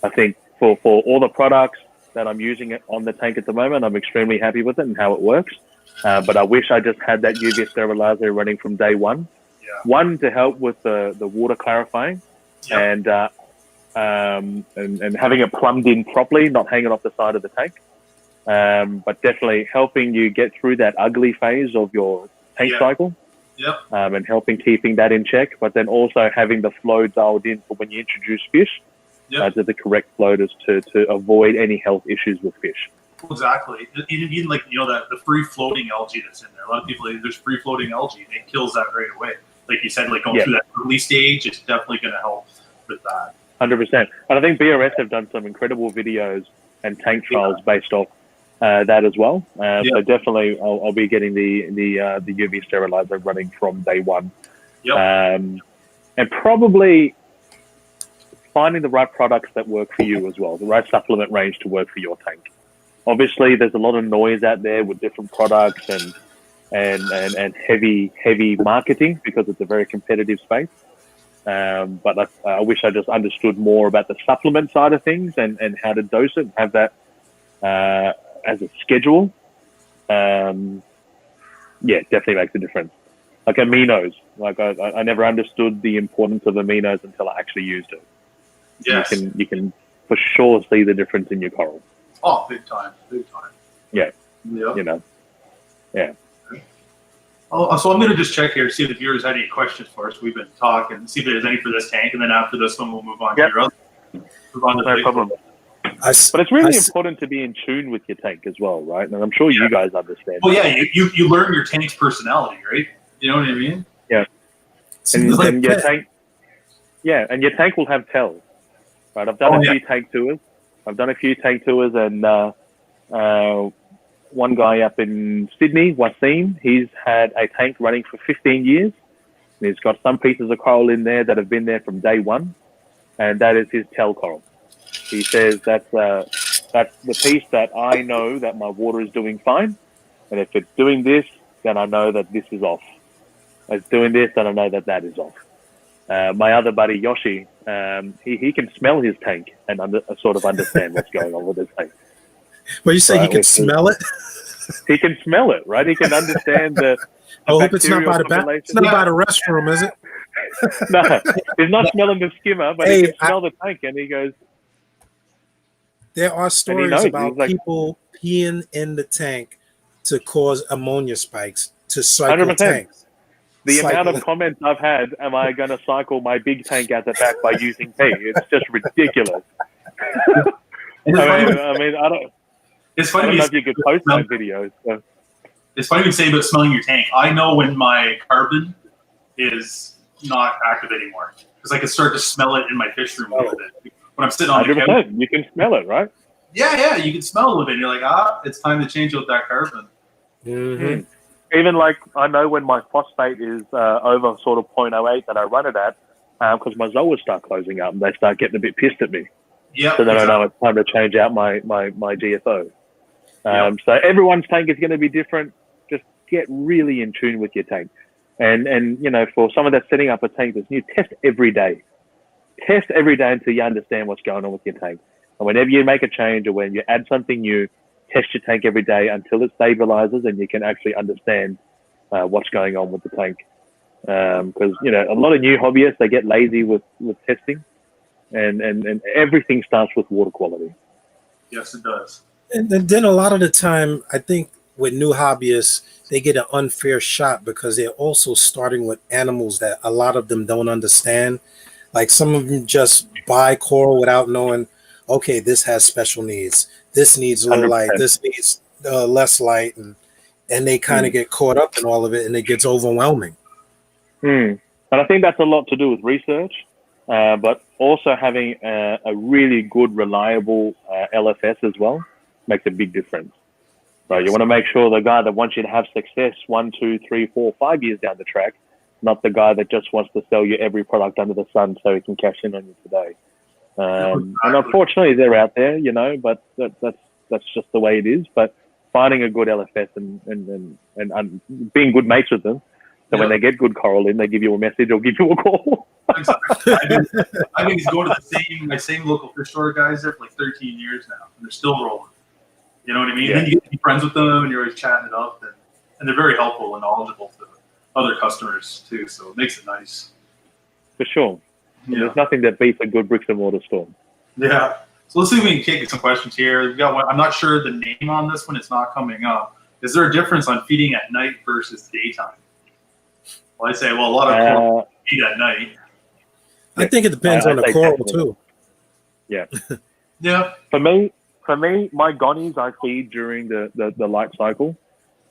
I think for all the products that I'm using it on the tank at the moment, I'm extremely happy with it and how it works. But I wish I just had that UV sterilizer running from day one. Yeah. One, to help with the water clarifying and having it plumbed in properly, not hanging off the side of the tank. But definitely helping you get through that ugly phase of your tank cycle. Yep. And helping keeping that in check, but then also having the flow dialed in for when you introduce fish. To the correct floaters to avoid any health issues with fish. Exactly. Even like the free floating algae that's in there. A lot of people, there's free floating algae, and it kills that right away. Like you said, like going through that early stage, it's definitely going to help with that. 100%. And I think BRS have done some incredible videos and tank trials based off that as well. So definitely, I'll be getting the UV sterilizer running from day one. Yep. And probably finding the right products that work for you as well, the right supplement range to work for your tank. Obviously, there's a lot of noise out there with different products and heavy marketing because it's a very competitive space. But I wish I just understood more about the supplement side of things and how to dose it and have that as a schedule. Definitely makes a difference. Like aminos, like I never understood the importance of aminos until I actually used it. Yes. You can for sure see the difference in your coral. Oh, big time. Yeah. Yeah. Oh, so I'm going to just check here, see if the viewers had any questions for us. We've been talking, see if there's any for this tank, and then after this one, we'll move on to your other. Move on to No problem. But it's really important to be in tune with your tank as well, right? And I'm sure you guys understand. Well, yeah, you learn your tank's personality, right? You know what I mean? Yeah. And your tank, and your tank will have tells, right? I've done a few tank tours. And one guy up in Sydney, Wasim, he's had a tank running for 15 years. And he's got some pieces of coral in there that have been there from day one, and that is his tell coral. He says that's the piece that I know that my water is doing fine, and if it's doing this, then I know that this is off. If it's doing this, then I know that that is off. My other buddy Yoshi, he can smell his tank and sort of understand what's going on with his tank. Well, you say he can smell it? He can smell it, right? He can understand the I hope it's not by the it's not by the restroom, is it? No, he's not smelling the skimmer, but he can smell the tank, and he goes. There are stories about people peeing in the tank to cause ammonia spikes to cycle 100%. tanks. The amount of comments I've had, am I going to cycle my big tank out the back by using pee? It's just ridiculous. I don't. It's funny. I don't know if you could post my videos. So. It's funny you say about smelling your tank. I know when my carbon is not active anymore because I can start to smell it in my fish room a little bit. When I'm sitting on the couch, you can smell it, right? Yeah, you can smell it, and you're like, it's time to change out that carbon. Mm-hmm. Even like I know when my phosphate is over sort of 0.08 that I run it at, because my zoas start closing up and they start getting a bit pissed at me. Yeah. So then I know it's time to change out my GFO. Yep. So everyone's tank is going to be different. Just get really in tune with your tank. And you know, for someone that's setting up a tank that's new, test every day. Test every day until you understand what's going on with your tank. And whenever you make a change or when you add something new, test your tank every day until it stabilizes and you can actually understand what's going on with the tank. Because you know, a lot of new hobbyists, they get lazy with testing, and everything starts with water quality. Yes, it does. And then a lot of the time, I think with new hobbyists, they get an unfair shot because they're also starting with animals that a lot of them don't understand. Like some of them just buy coral without knowing, okay, this has special needs. This needs low 100%. light. This needs less light. And they kind of get caught up in all of it, and it gets overwhelming. And I think that's a lot to do with research, but also having a really good, reliable LFS as well makes a big difference. Right? You want to make sure the guy that wants you to have success 1, 2, 3, 4, 5 years down the track, not the guy that just wants to sell you every product under the sun so he can cash in on you today. And unfortunately, they're out there, you know, but that's just the way it is. But finding a good LFS and being good mates with them, so when they get good coral in, they give you a message or give you a call. Exactly. I've been going to my same local fish store guys there for like 13 years now, and they're still rolling. You know what I mean? Yeah. And then you get to be friends with them, and you're always chatting it up, and they're very helpful and knowledgeable to other customers too. So it makes it nice. For sure. Yeah. There's nothing that beats a good bricks and mortar store. Yeah. So let's see if we can kick some questions here. We've got one. I'm not sure the name on this one. It's not coming up. Is there a difference on feeding at night versus daytime? Well, I say, a lot of coral feed at night. I think it depends on the coral too. Yeah. Yeah. For me, my gonnies I feed during the light cycle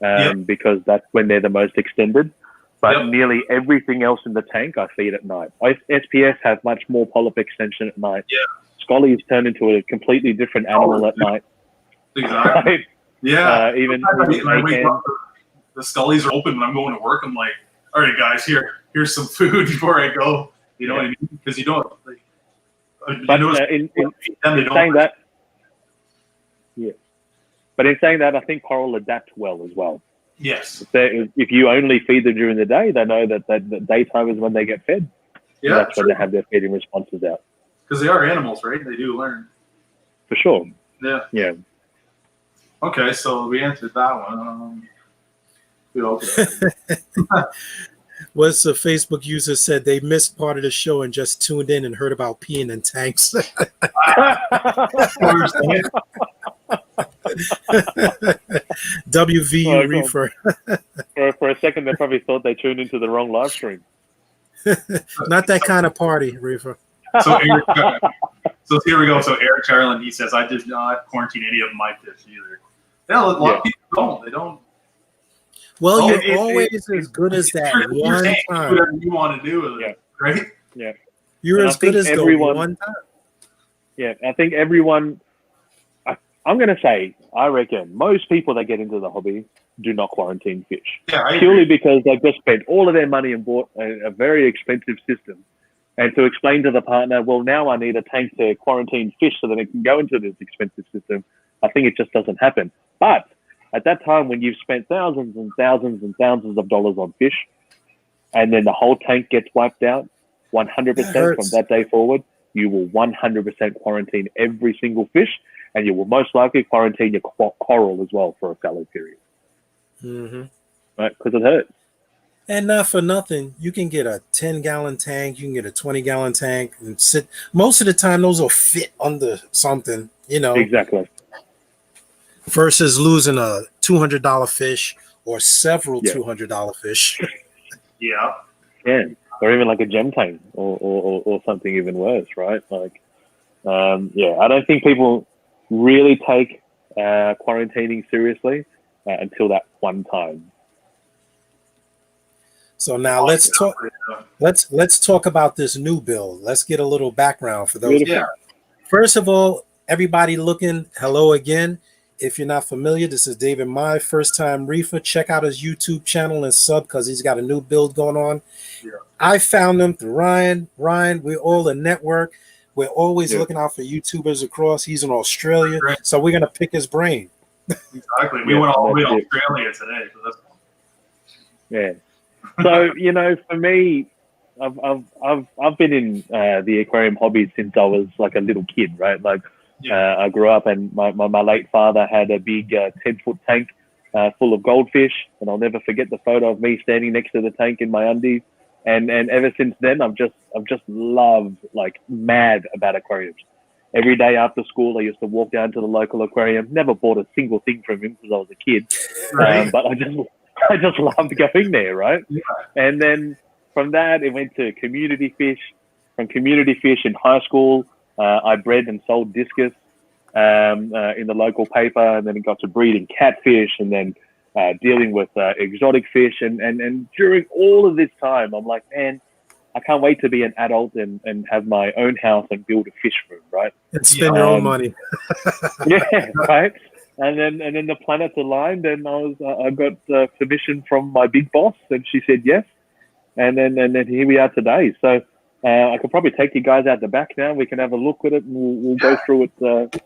because that's when they're the most extended. But nearly everything else in the tank I feed at night. SPS have much more polyp extension at night. Yeah. Scollies turn into a completely different animal at night. Exactly. Right? Yeah. Even I wake up, the scullies are open when I'm going to work. I'm like, all right, guys, here's some food before I go. You know what I mean? Because you don't like. But in saying that, But in saying that, I think coral adapt well as well. Yes. If you only feed them during the day, they know that the daytime is when they get fed. Yeah, that's when they have their feeding responses out. Because they are animals, right? They do learn. For sure. Yeah. Yeah. Okay, so we answered that one. What's a Facebook user said they missed part of the show and just tuned in and heard about peeing in tanks. WVU Reefer. For a second, they probably thought they tuned into the wrong live stream. Not that kind of party, Reefer. So here we go. So Eric Charlin, he says, I did not quarantine any of my fish either. Yeah, a lot of people don't. They don't. Well, you're always as good as that one time. Whatever you want to do with it, right? Yeah. You're as good as the one time. Yeah, I think everyone, I'm going to say, I reckon most people that get into the hobby do not quarantine fish. Yeah, purely because they've just spent all of their money and bought a very expensive system. And to explain to the partner, well, now I need a tank to quarantine fish so that it can go into this expensive system, I think it just doesn't happen. But at that time, when you've spent thousands and thousands and thousands of dollars on fish, and then the whole tank gets wiped out, 100% from that day forward, you will 100% quarantine every single fish, and you will most likely quarantine your coral as well for a fallow period. Mm-hmm. Right? Because it hurts. And not for nothing, you can get a 10-gallon tank, you can get a 20-gallon tank, and sit. Most of the time, those will fit under something, you know. Exactly. Versus losing a $200 fish or several $200 fish. Yeah. Yeah. Or even like a gem tank or something even worse, right? Like, I don't think people really take quarantining seriously until that one time. So now let's talk. Let's talk about this new bill. Let's get a little background for those. Yeah. First of all, Everybody looking, hello again. If you're not familiar, this is David, my first time reefer. Check out his YouTube channel and sub because he's got a new build going on. Yeah. I found him through Ryan. Ryan, we're all a network. We're always looking out for YouTubers across. He's in Australia, so we're gonna pick his brain. Exactly. We went all the way to Australia today. So that's So for me, I've been in the aquarium hobby since I was like a little kid, right? Like I grew up, and my late father had a big 10-foot tank full of goldfish, and I'll never forget the photo of me standing next to the tank in my undies. And ever since then, I've just loved, like, mad about aquariums. Every day after school, I used to walk down to the local aquarium. Never bought a single thing from him because I was a kid, but I just loved going there, right? Yeah. And then from that, it went to community fish. From community fish in high school, I bred and sold discus in the local paper, and then it got to breeding catfish, and then dealing with exotic fish. And during all of this time, I'm like, man, I can't wait to be an adult and have my own house and build a fish room, right? And spend your own money. Yeah, right. And then the planets aligned, and I got permission from my big boss, and she said yes. And then here we are today. So I could probably take you guys out the back now. We can have a look at it, and we'll go through it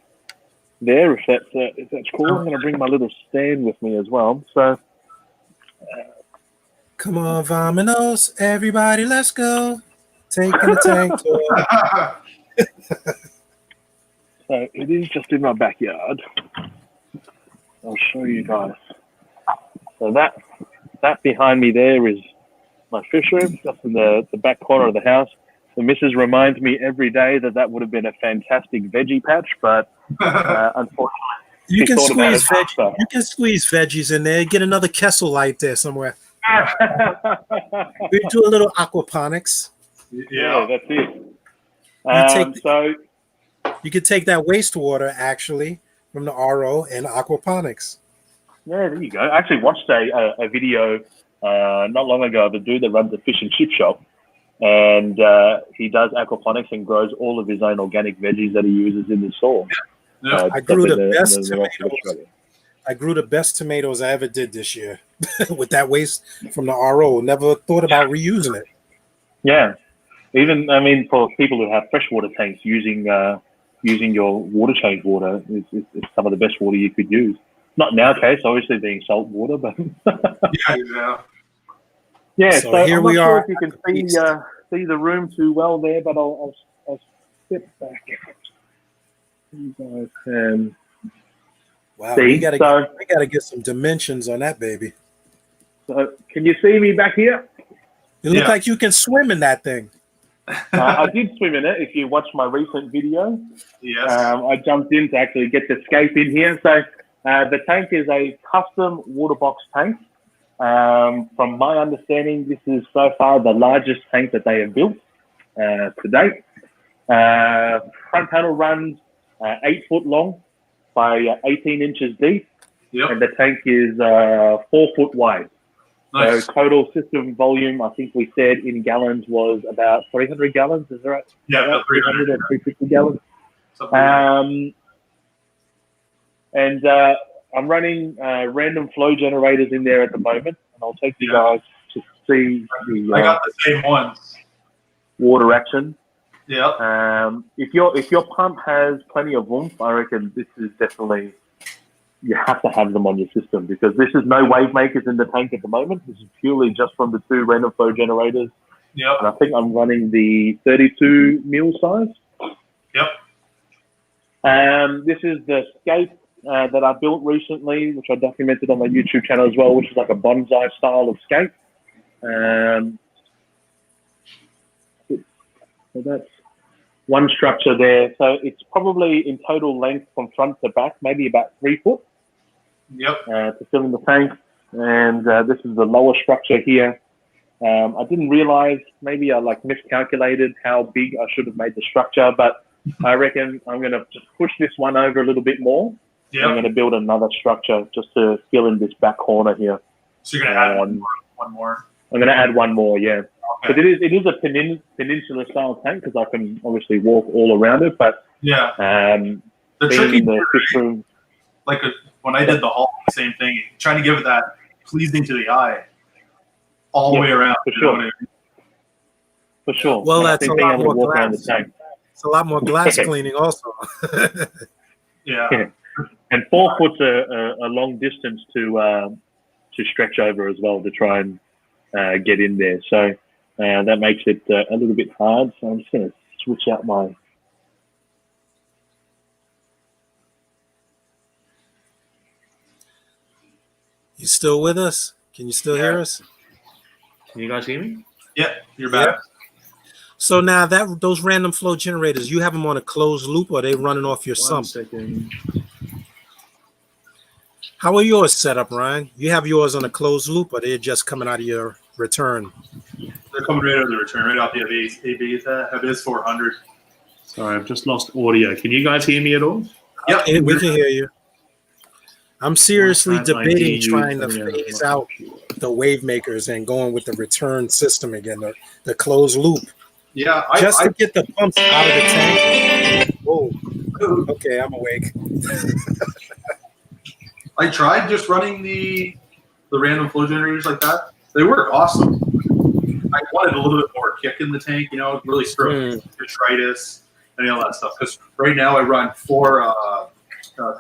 there if that's cool. I'm going to bring my little stand with me as well. So. Come on, Vamanos, everybody, let's go. Taking the tank tour. So it is just in my backyard. I'll show you guys. So that behind me there is my fish room, just in the back corner of the house. The missus reminds me every day that would have been a fantastic veggie patch, but unfortunately, you can squeeze veggies in there. Get another Kessel light there somewhere. We do a little aquaponics. Yeah, that's it. You could take that wastewater actually from the RO and aquaponics. Yeah, there you go. I actually watched a video not long ago of a dude that runs a fish and chip shop, and he does aquaponics and grows all of his own organic veggies that he uses in the soil. Yeah. I grew the best tomatoes. I grew the best tomatoes I ever did this year with that waste from the RO. Never thought about reusing it. Yeah. Even, I mean, for people who have freshwater tanks, using your water change water is some of the best water you could use. Not in our case, obviously being salt water, but yeah. So here we are. If you can see the room too well there, but I'll step back. You guys can. Wow, we gotta get some dimensions on that baby. So, can you see me back here? You look like you can swim in that thing. I did swim in it. If you watch my recent video, yes, I jumped in to actually get the scape in here. So the tank is a custom Waterbox tank. From my understanding, this is so far the largest tank that they have built to date. Front panel runs 8 foot long by 18 inches deep, and the tank is 4 foot wide. Nice. So total system volume, I think we said in gallons, was about 300 gallons. Is that right? Yeah, about 300 or 350 gallons. And I'm running random flow generators in there at the moment, and I'll take you guys to see the. I got the same ones. Water action. Yeah. If your pump has plenty of oomph, I reckon this is definitely, you have to have them on your system, because this is no wave makers in the tank at the moment. This is purely just from the 2 random flow generators. Yep. And I think I'm running the 32 mil size. Yep. This is the scape that I built recently, which I documented on my YouTube channel as well, which is like a bonsai style of scape. So that's one structure there. So it's probably in total length from front to back, maybe about 3 foot. Yep. To fill in the tank. And this is the lower structure here. I didn't realize, maybe I miscalculated how big I should have made the structure, but I reckon I'm going to just push this one over a little bit more. Yep. I'm going to build another structure just to fill in this back corner here. So you're going to add one more? I'm going to add one more, yeah. Okay. But it is a peninsula style tank, because I can obviously walk all around it. But They're being tricky. in the fish room. Like when I did the haul, same thing. Trying to give it that pleasing to the eye all the way around. For you know sure. what I mean? For sure. Well, And I that's think a being lot able to more walk around the glass. tank. It's a lot more glass cleaning also. Yeah. And 4 foot's a long distance to stretch over as well to try and get in there. So that makes it a little bit hard. So I'm just going to switch out my. You still with us? Can you still hear us? Can you guys hear me? Yeah, you're back. So now those random flow generators, you have them on a closed loop, or are they running off your One sump? second. How are yours set up, Ryan? You have yours on a closed loop, or they're just coming out of your return? They're coming right out of the return, right off the Abyss 400. Sorry, I've just lost audio. Can you guys hear me at all? Yep. Okay, we can hear you. I'm seriously Why can't I debating hear you trying to coming out of phase my out computer? the wave makers and going with the return system again, the closed loop, Yeah, just to get the pumps out of the tank. Oh, okay, I'm awake. I tried just running the random flow generators like that. They work awesome. I wanted a little bit more kick in the tank, you know, really stroke detritus and all that stuff. Because right now I run 4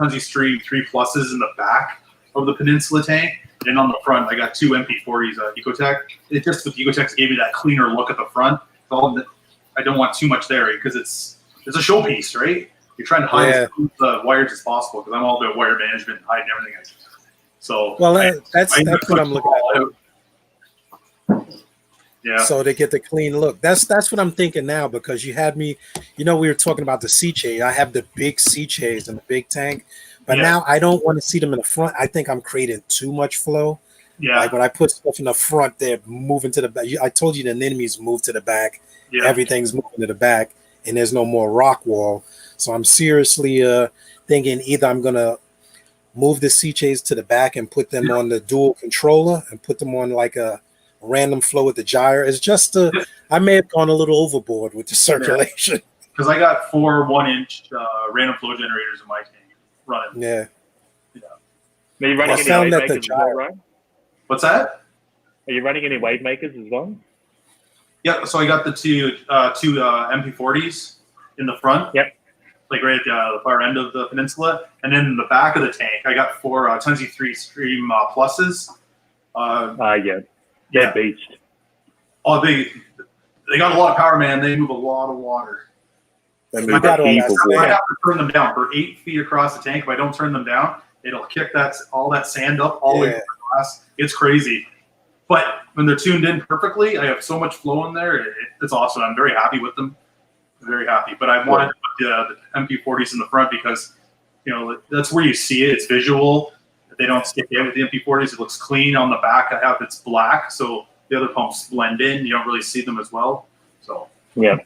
Tunzi Stream 3 pluses in the back of the Peninsula tank, and on the front I got 2 MP40s Ecotech. It just with Ecotech gave me that cleaner look at the front. I don't want too much there because it's a showpiece, right? You're trying to hide as few wires as possible because I'm all about wire management and hiding everything. So well, that's what I'm looking at. Yeah. So they get the clean look. That's what I'm thinking now, because you had me, we were talking about the sea chase. I have the big sea chase and the big tank, but now I don't want to see them in the front. I think I'm creating too much flow. Yeah. Like when I put stuff in the front, they're moving to the back. I told you the anemones move to the back. Yeah. Everything's moving to the back, and there's no more rock wall. So I'm seriously thinking either I'm gonna move the sea chase to the back and put them on the dual controller and put them on like a random flow with the gyre. It's just I may have gone a little overboard with the circulation. Because I got 4 1-inch random flow generators in my tank running. Yeah. Are you running any found wave that the makers as well, right? What's that? Are you running any wave makers as well? Yeah, so I got the two MP40s in the front. Yep. Like right at the far end of the peninsula. And then in the back of the tank, I got 4 Tunzi 3 Stream pluses. Yeah. They're beached. Oh, they got a lot of power, man. They move a lot of water. They You move got a all heap that of stuff. I water. have to turn them down. For 8 feet across the tank, if I don't turn them down, it'll kick all that sand up all the way to the glass. It's crazy. But when they're tuned in perfectly, I have so much flow in there. It's awesome. I'm very happy with them. Very happy. But I wanted to put the MP40s in the front because, that's where you see it. It's visual. They don't stick in with the MP40s. It looks clean. On the back, I have it's black, so the other pumps blend in. You don't really see them as well. So Yeah.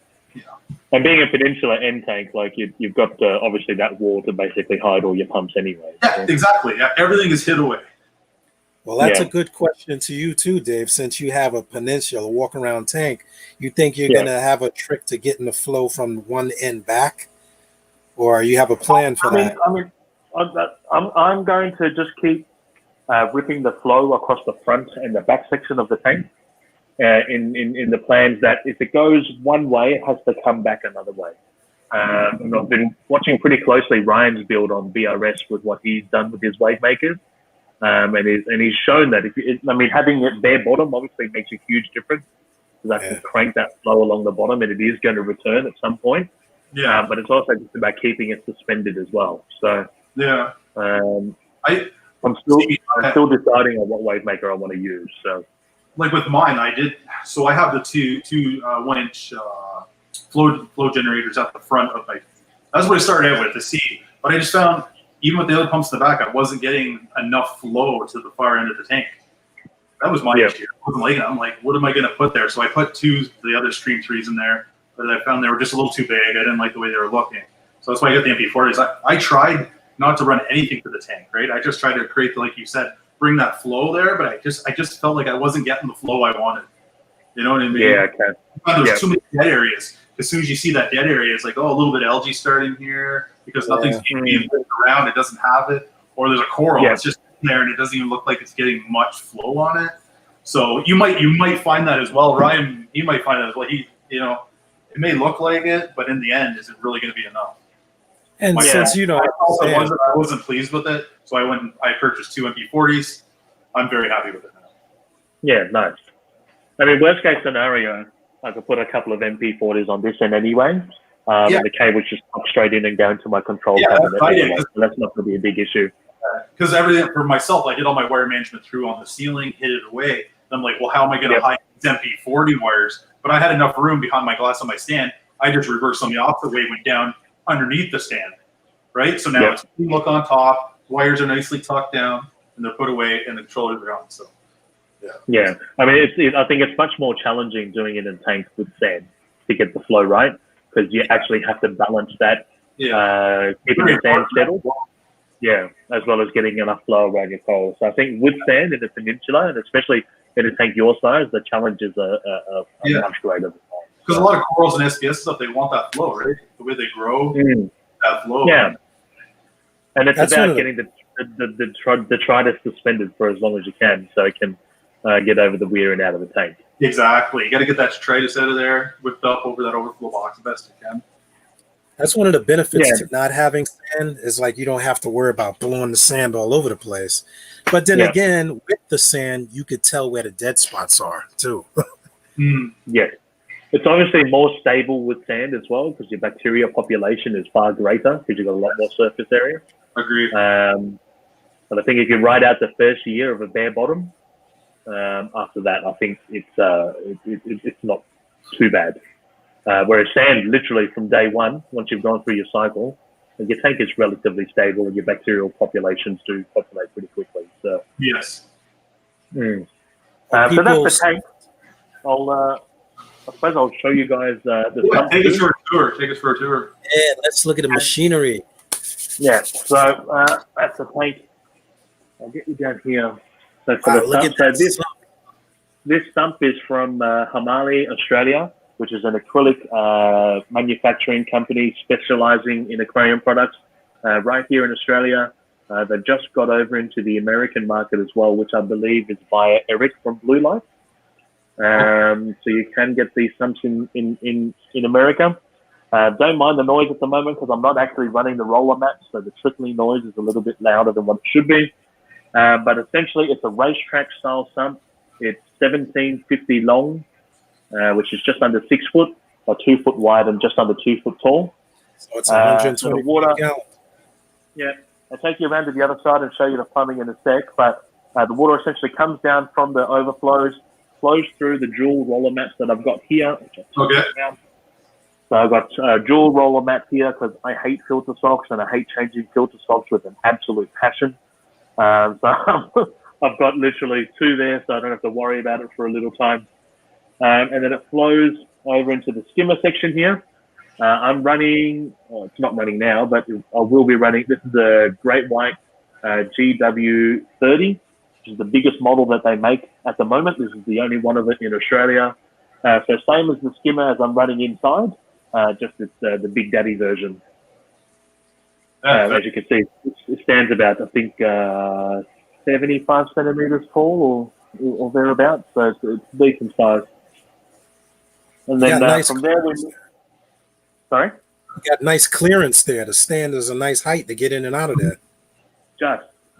And being a peninsula end tank, like you've got obviously that wall to basically hide all your pumps anyway. yeah, exactly. Yeah, everything is hid away. Well, that's a good question to you too, Dave. Since you have a peninsula walk around tank, you think you're gonna have a trick to getting the flow from one end back, or you have a plan for that? I'm going to just keep ripping the flow across the front and the back section of the tank. In the plans that if it goes one way, it has to come back another way. And I've been watching pretty closely Ryan's build on BRS with what he's done with his wave makers. And he's shown that having it bare bottom obviously makes a huge difference, because I can crank that flow along the bottom, and it is going to return at some point. Yeah. But it's also just about keeping it suspended as well. So Yeah. I'm still deciding on what wave maker I want to use. So like with mine, I have the two 1-inch flow generators at the front of my. That's what I started out with to see, but I just found even with the other pumps in the back, I wasn't getting enough flow to the far end of the tank. That was my issue. I wasn't liking it. I'm like, what am I going to put there? So I put 2 the other Stream 3s in there, but I found they were just a little too big. I didn't like the way they were looking. So that's why I got the MP40s. I tried not to run anything to the tank, right? I just tried to create, like you said, bring that flow there, but I just felt like I wasn't getting the flow I wanted. You know what I mean? yeah, okay. There's too many dead areas. as soon as you see that dead area, it's like, oh, a little bit of algae starting here because nothing's being moved around. It doesn't have it. Or there's a coral. It's just there and it doesn't even look like it's getting much flow on it. So you might find that as well. Ryan, you might find that as well. It may look like it, but in the end, is it really going to be enough? And since I wasn't pleased with it, so I purchased 2 MP40s. I'm very happy with it now. Yeah, nice. I mean, worst case scenario, I could put a couple of MP40s on this end anyway. And the cable's just up straight in and down to my control cabinet. Anyway, so that's not going to be a big issue. Because everything for myself, I did all my wire management through on the ceiling, hid it away. And I'm like, well, how am I going to hide these MP40 wires? But I had enough room behind my glass on my stand. I just reversed on the opposite way, went down underneath the stand, right? So now it's look on top, wires are nicely tucked down, and they're put away, and the controllers are on. So, yeah. I mean, I think it's much more challenging doing it in tanks with sand to get the flow right, because you actually have to balance that, keeping the sand settled. Yeah, as well as getting enough flow around your coral. So I think with sand in the peninsula, and especially in a tank your size, the challenges are much greater. Because a lot of corals and SPS stuff, they want that flow, right? The way they grow, that flow. Yeah, and it's about getting the tridus suspended for as long as you can, so it can get over the weir and out of the tank. Exactly. You got to get that tridus out of there, whipped up over that overflow box the best you can. That's one of the benefits to not having sand is like you don't have to worry about blowing the sand all over the place. But then again, with the sand, you could tell where the dead spots are too. Yeah. It's obviously more stable with sand as well because your bacteria population is far greater because you've got a lot more surface area. Agreed. But I think if you ride out the first year of a bare bottom, after that, I think it's not too bad. Whereas sand, literally from day one, once you've gone through your cycle, your tank is relatively stable and your bacterial populations do populate pretty quickly. So yes. So that's the tank. I suppose I'll show you guys the take us for a tour. Take us for a tour. Yeah, let's look at the machinery. Yeah, so that's the tank. I'll get you down here. So for the stump, this stump is from Hamali, Australia, which is an acrylic manufacturing company specializing in aquarium products right here in Australia. They've just got over into the American market as well, which I believe is via Eric from Blue Light. So you can get these stumps in America. Don't mind the noise at the moment because I'm not actually running the roller mat, so the trickling noise is a little bit louder than what it should be. But essentially, it's a racetrack style stump. It's 1750 long, which is just under 6 foot, or 2 foot wide and just under 2 foot tall. So it's 120 water. gallons. Yeah, I'll take you around to the other side and show you the plumbing in a sec. But the water essentially comes down from the overflows, flows through the dual roller mats that I've got here. Okay. So I've got a dual roller mat here because I hate filter socks and I hate changing filter socks with an absolute passion. So I've got literally 2 there, so I don't have to worry about it for a little time. And then it flows over into the skimmer section here. I'm running, it's not running now, but I will be running. This is a Great White GW30, which is the biggest model that they make at the moment. This is the only one of it in Australia. So same as the skimmer as I'm running inside, just it's the Big Daddy version. As you can see, it stands about, I think, 75 centimeters tall or thereabouts. So it's decent size. And then from there, sorry? You got nice clearance there. The stand is a nice height to get in and out of there.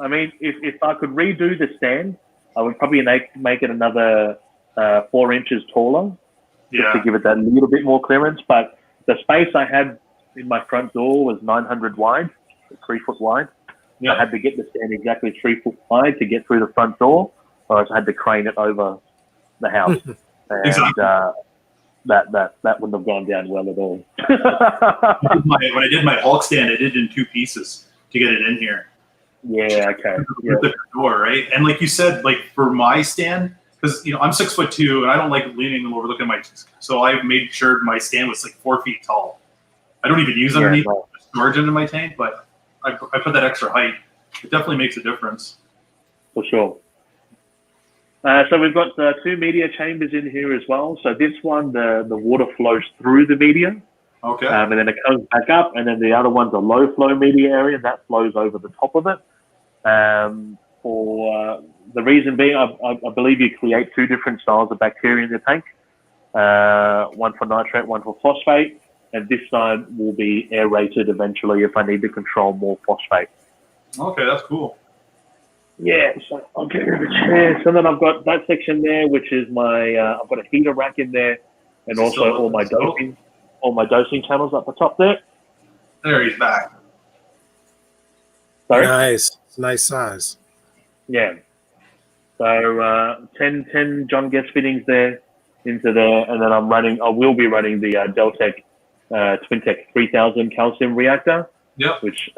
I mean, if I could redo the stand, I would probably make it another 4 inches taller, just to give it that little bit more clearance. But the space I had in my front door was 900 wide, 3 foot wide. I had to get the stand exactly 3 foot wide to get through the front door, or else I had to crane it over the house. And exactly. That wouldn't have gone down well at all. When I did my bulk stand, I did it in 2 pieces to get it in here. Yeah, okay. The door, right? And like you said, like for my stand, because I'm 6'2" and I don't like leaning over looking at my, so I made sure my stand was like 4 feet tall. I don't even use underneath storage into my tank, but I put that extra height. It definitely makes a difference. For sure. So we've got two media chambers in here as well. So this one, the water flows through the media, Okay. and then it comes back up, and then the other one's a low flow media area, and that flows over the top of it. For the reason being, I believe you create two different styles of bacteria in the tank, one for nitrate, one for phosphate, and this side will be aerated eventually if I need to control more phosphate. Okay, that's cool. Yeah, so I'll get rid of the chair. So then I've got that section there, which is my, I've got a heater rack in there, and also all my dosing channels up the top there. There, he's back. Sorry? Nice. It's a nice size. Yeah. So 10 John Guest fittings there into there, and then I will be running the Deltec Twintec 3000 calcium reactor. Yep. Which,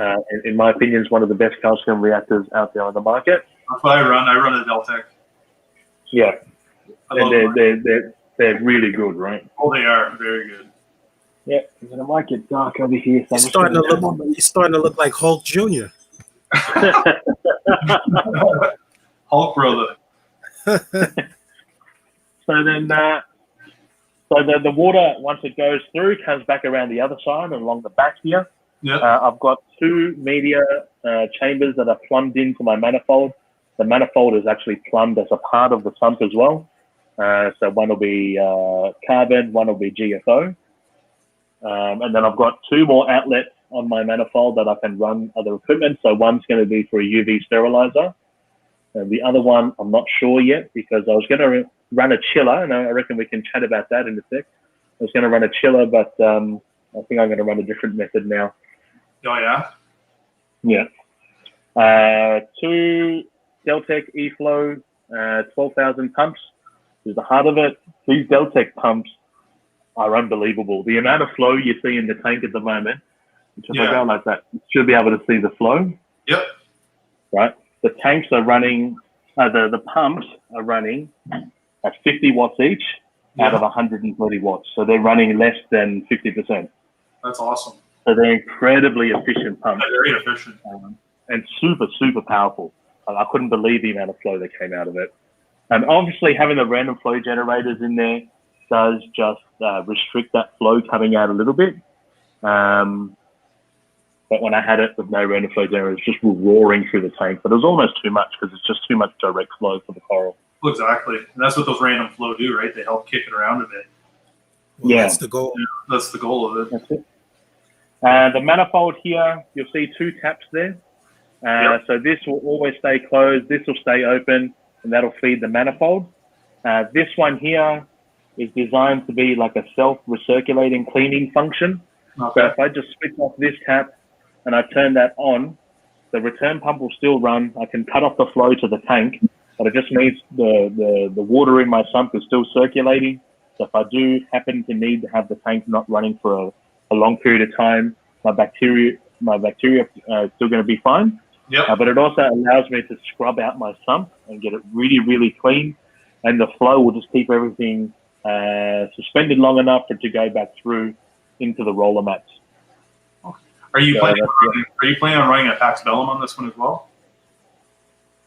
in my opinion, is one of the best calcium reactors out there on the market. That's what I run. I run a Deltec. Yeah, I love and they're really good, right? Oh, they are very good. Yeah, and then it might get dark over here. So He's starting to look like Hulk Jr. Hulk brother. So then, the water, once it goes through, comes back around the other side and along the back here. Yeah. I've got two media chambers that are plumbed into my manifold. The manifold is actually plumbed as a part of the sump as well. So one will be carbon, one will be GFO. And then I've got two more outlets on my manifold that I can run other equipment. So one's going to be for a UV sterilizer. And the other one, I'm not sure yet because I was going to run a chiller, and I reckon we can chat about that in a sec. I was going to run a chiller, but I think I'm going to run a different method now. Oh, yeah? Yeah. Two Deltec eFlow 12,000 pumps is the heart of it. These Deltec pumps are unbelievable. The amount of flow you see in the tank at the moment, if I go like that, you should be able to see the flow. Yep. Right? The tanks are running, the pumps are running at 50 watts each out of 130 watts. So they're running less than 50%. That's awesome. So they're incredibly efficient pumps. Very efficient. And super, super powerful. I couldn't believe the amount of flow that came out of it. And obviously having the random flow generators in there does just restrict that flow coming out a little bit. But when I had it with no random flow generators, just roaring through the tank. But it was almost too much because it's just too much direct flow for the coral. Well, exactly. And that's what those random flow do, right? They help kick it around a bit. Well, that's the goal. Yeah, that's the goal of it. That's it. The manifold here, you'll see two taps there. So this will always stay closed. This will stay open, and that'll feed the manifold. This one here is designed to be like a self-recirculating cleaning function. Okay. So if I just switch off this tap and I turn that on, the return pump will still run. I can cut off the flow to the tank, but it just means the water in my sump is still circulating. So if I do happen to need to have the tank not running for a long period of time, my bacteria is still going to be fine. Yep. But it also allows me to scrub out my sump and get it really, really clean. And the flow will just keep everything suspended long enough for it to go back through into the roller mats. Are you planning on running a Pax Bellum on this one as well?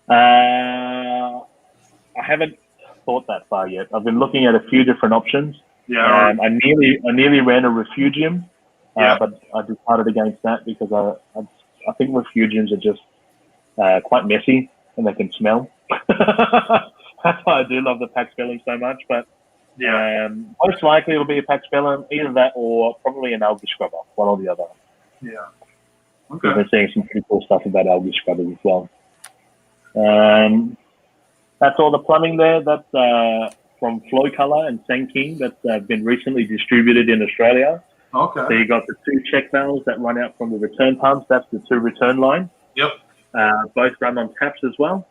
I haven't thought that far yet. I've been looking at a few different options. Yeah. I nearly ran a refugium, but I decided against that because I think refugiums are just quite messy and they can smell. That's why I do love the Pax Bellum so much. But most likely it'll be a Pax Bellum, either that or probably an algae scrubber, one or the other. Yeah. Okay. We've been seeing some pretty cool stuff about algae scrubbers as well. That's all the plumbing there. That's from Flow Color and Senking that's been recently distributed in Australia. Okay. So you got the two check valves that run out from the return pumps. That's the two return lines. Yep. Both run on taps as well.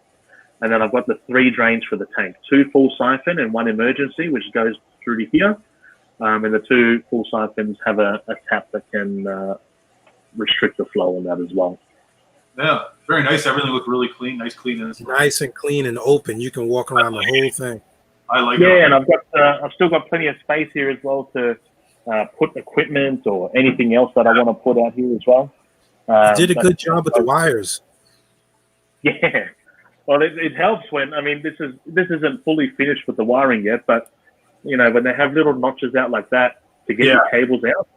And then I've got the three drains for the tank, two full siphon and one emergency, which goes through to here. And the two full siphons have a tap that can restrict the flow on that as well. Yeah, very nice. Everything looked really clean, nice cleanness. Nice and clean and open. You can walk around the whole thing. I like it. Yeah, and I've still got plenty of space here as well to put equipment or anything else that I want to put out here as well. You did a good job with the wires. Yeah. Well, it helps when, I mean, this isn't fully finished with the wiring yet, but you know, when they have little notches out like that to get your cables out,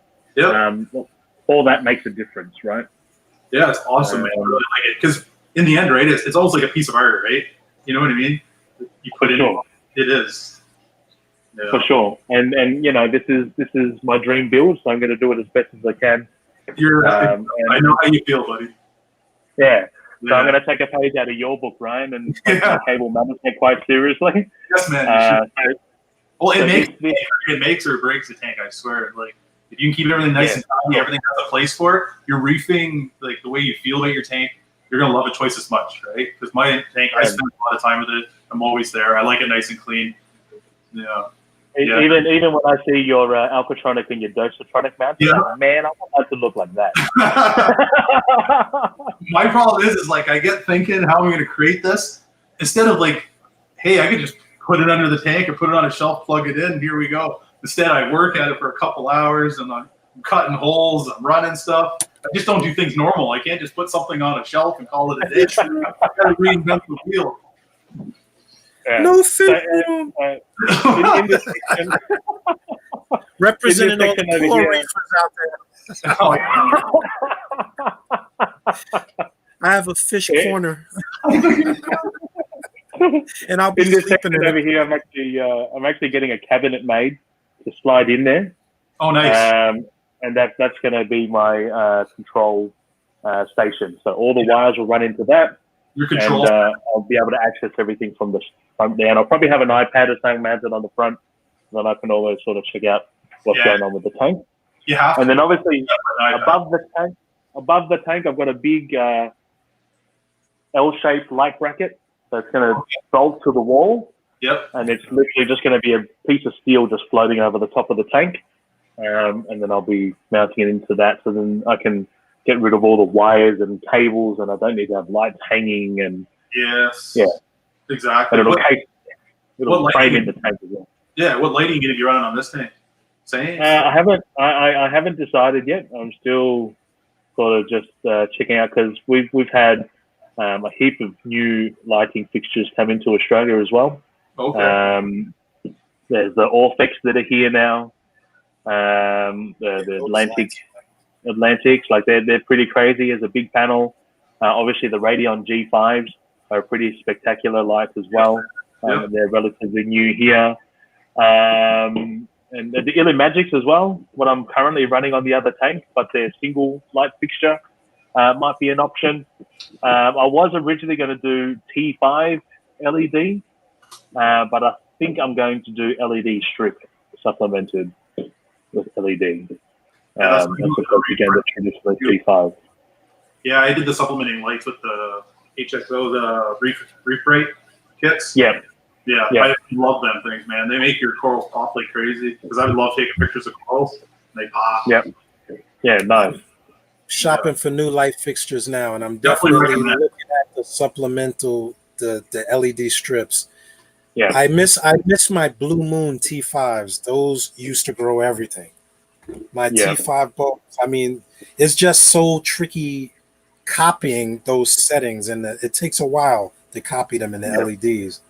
all that makes a difference, right? Yeah, it's awesome, man. I really like it because in the end, right, it's almost like a piece of art, right? You know what I mean? You put it in. It is. Yeah. For sure. And you know, this is my dream build, so I'm going to do it as best as I can. I know how you feel, buddy. Yeah. So I'm going to take a page out of your book, Ryan, and take my cable management quite seriously. Yes, man. Well, it makes or breaks the tank. I swear. Like, if you can keep everything nice and tidy, everything has a place for it. You're reefing, like the way you feel about your tank, you're gonna love it twice as much, right? Because my tank, I spend a lot of time with it. I'm always there. I like it nice and clean. Yeah. Even when I see your Alcatronic and your Dosatronic mount, like, man, I want that to look like that. My problem is like I get thinking how I'm gonna create this instead of like, hey, I could just put it under the tank or put it on a shelf, plug it in, and here we go. Instead, I work at it for a couple hours and I'm cutting holes, I'm running stuff. I just don't do things normal. I can't just put something on a shelf and call it a dish. I've got to reinvent the wheel. Yeah. No fishroom. Representing all the poor reefers out there. I have a fish corner. And I'll be in this sleeping section over here. I'm actually getting a cabinet made to slide in there. Oh, nice. And that's going to be my control station. So all the wires will run into that. Your control. And I'll be able to access everything from the front down. I'll probably have an iPad or something mounted on the front, and then I can always sort of check out what's going on with the tank. And then obviously above the tank, I've got a big L-shaped light bracket. So it's going to bolt to the wall. Yep. And it's literally just going to be a piece of steel just floating over the top of the tank. And then I'll be mounting it into that. So then I can get rid of all the wires and cables, and I don't need to have lights hanging. And exactly. And it'll frame in the tank as well. Yeah. What lighting are you running on this tank? Same? I haven't decided yet. I'm still sort of just checking out because we've had a heap of new lighting fixtures come into Australia as well. Okay. There's the Orfex that are here now. The Atlantics, like they're pretty crazy as a big panel. Obviously, the Radeon G5s are pretty spectacular lights as well. They're relatively new here. And the Illumagics as well, what I'm currently running on the other tank, but their single light fixture might be an option. I was originally going to do T5 LED, but I think I'm going to do LED strip supplemented with LED. As opposed to the traditional T5. Yeah, I did the supplementing lights with the HXO, the Reef Rate kits. Yeah. I love them things, man. They make your corals pop like crazy because I would love taking pictures of corals. And they pop. Yeah, nice. Shopping for new light fixtures now, and I'm definitely looking at the supplemental, the LED strips. Yeah, I miss my Blue Moon T5s. Those used to grow everything. My T5 bulbs. I mean, it's just so tricky copying those settings, and it takes a while to copy them in the LEDs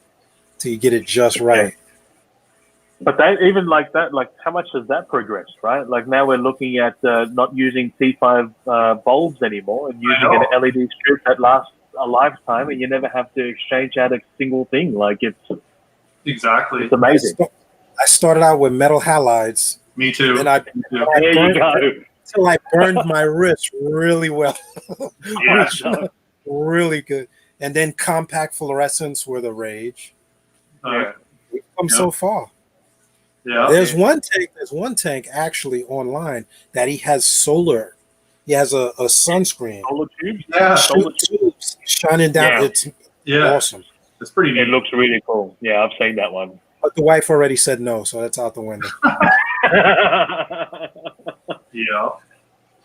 till you get it just right. But that, even like that, like how much has that progressed, right? Like now we're looking at not using T5 bulbs anymore and using an LED strip that lasts a lifetime, and you never have to exchange out a single thing. Like it's amazing. I started out with metal halides. Me too. And until I burned my wrist really well. Really good. And then compact fluorescents were the rage. We've come so far. Yeah. There's one tank actually online that he has solar. He has a sunscreen. Solar tubes? Yeah. Solar tubes shining down. It's awesome. It's pretty neat. It looks really cool. Yeah, I've seen that one. But the wife already said no, so that's out the window.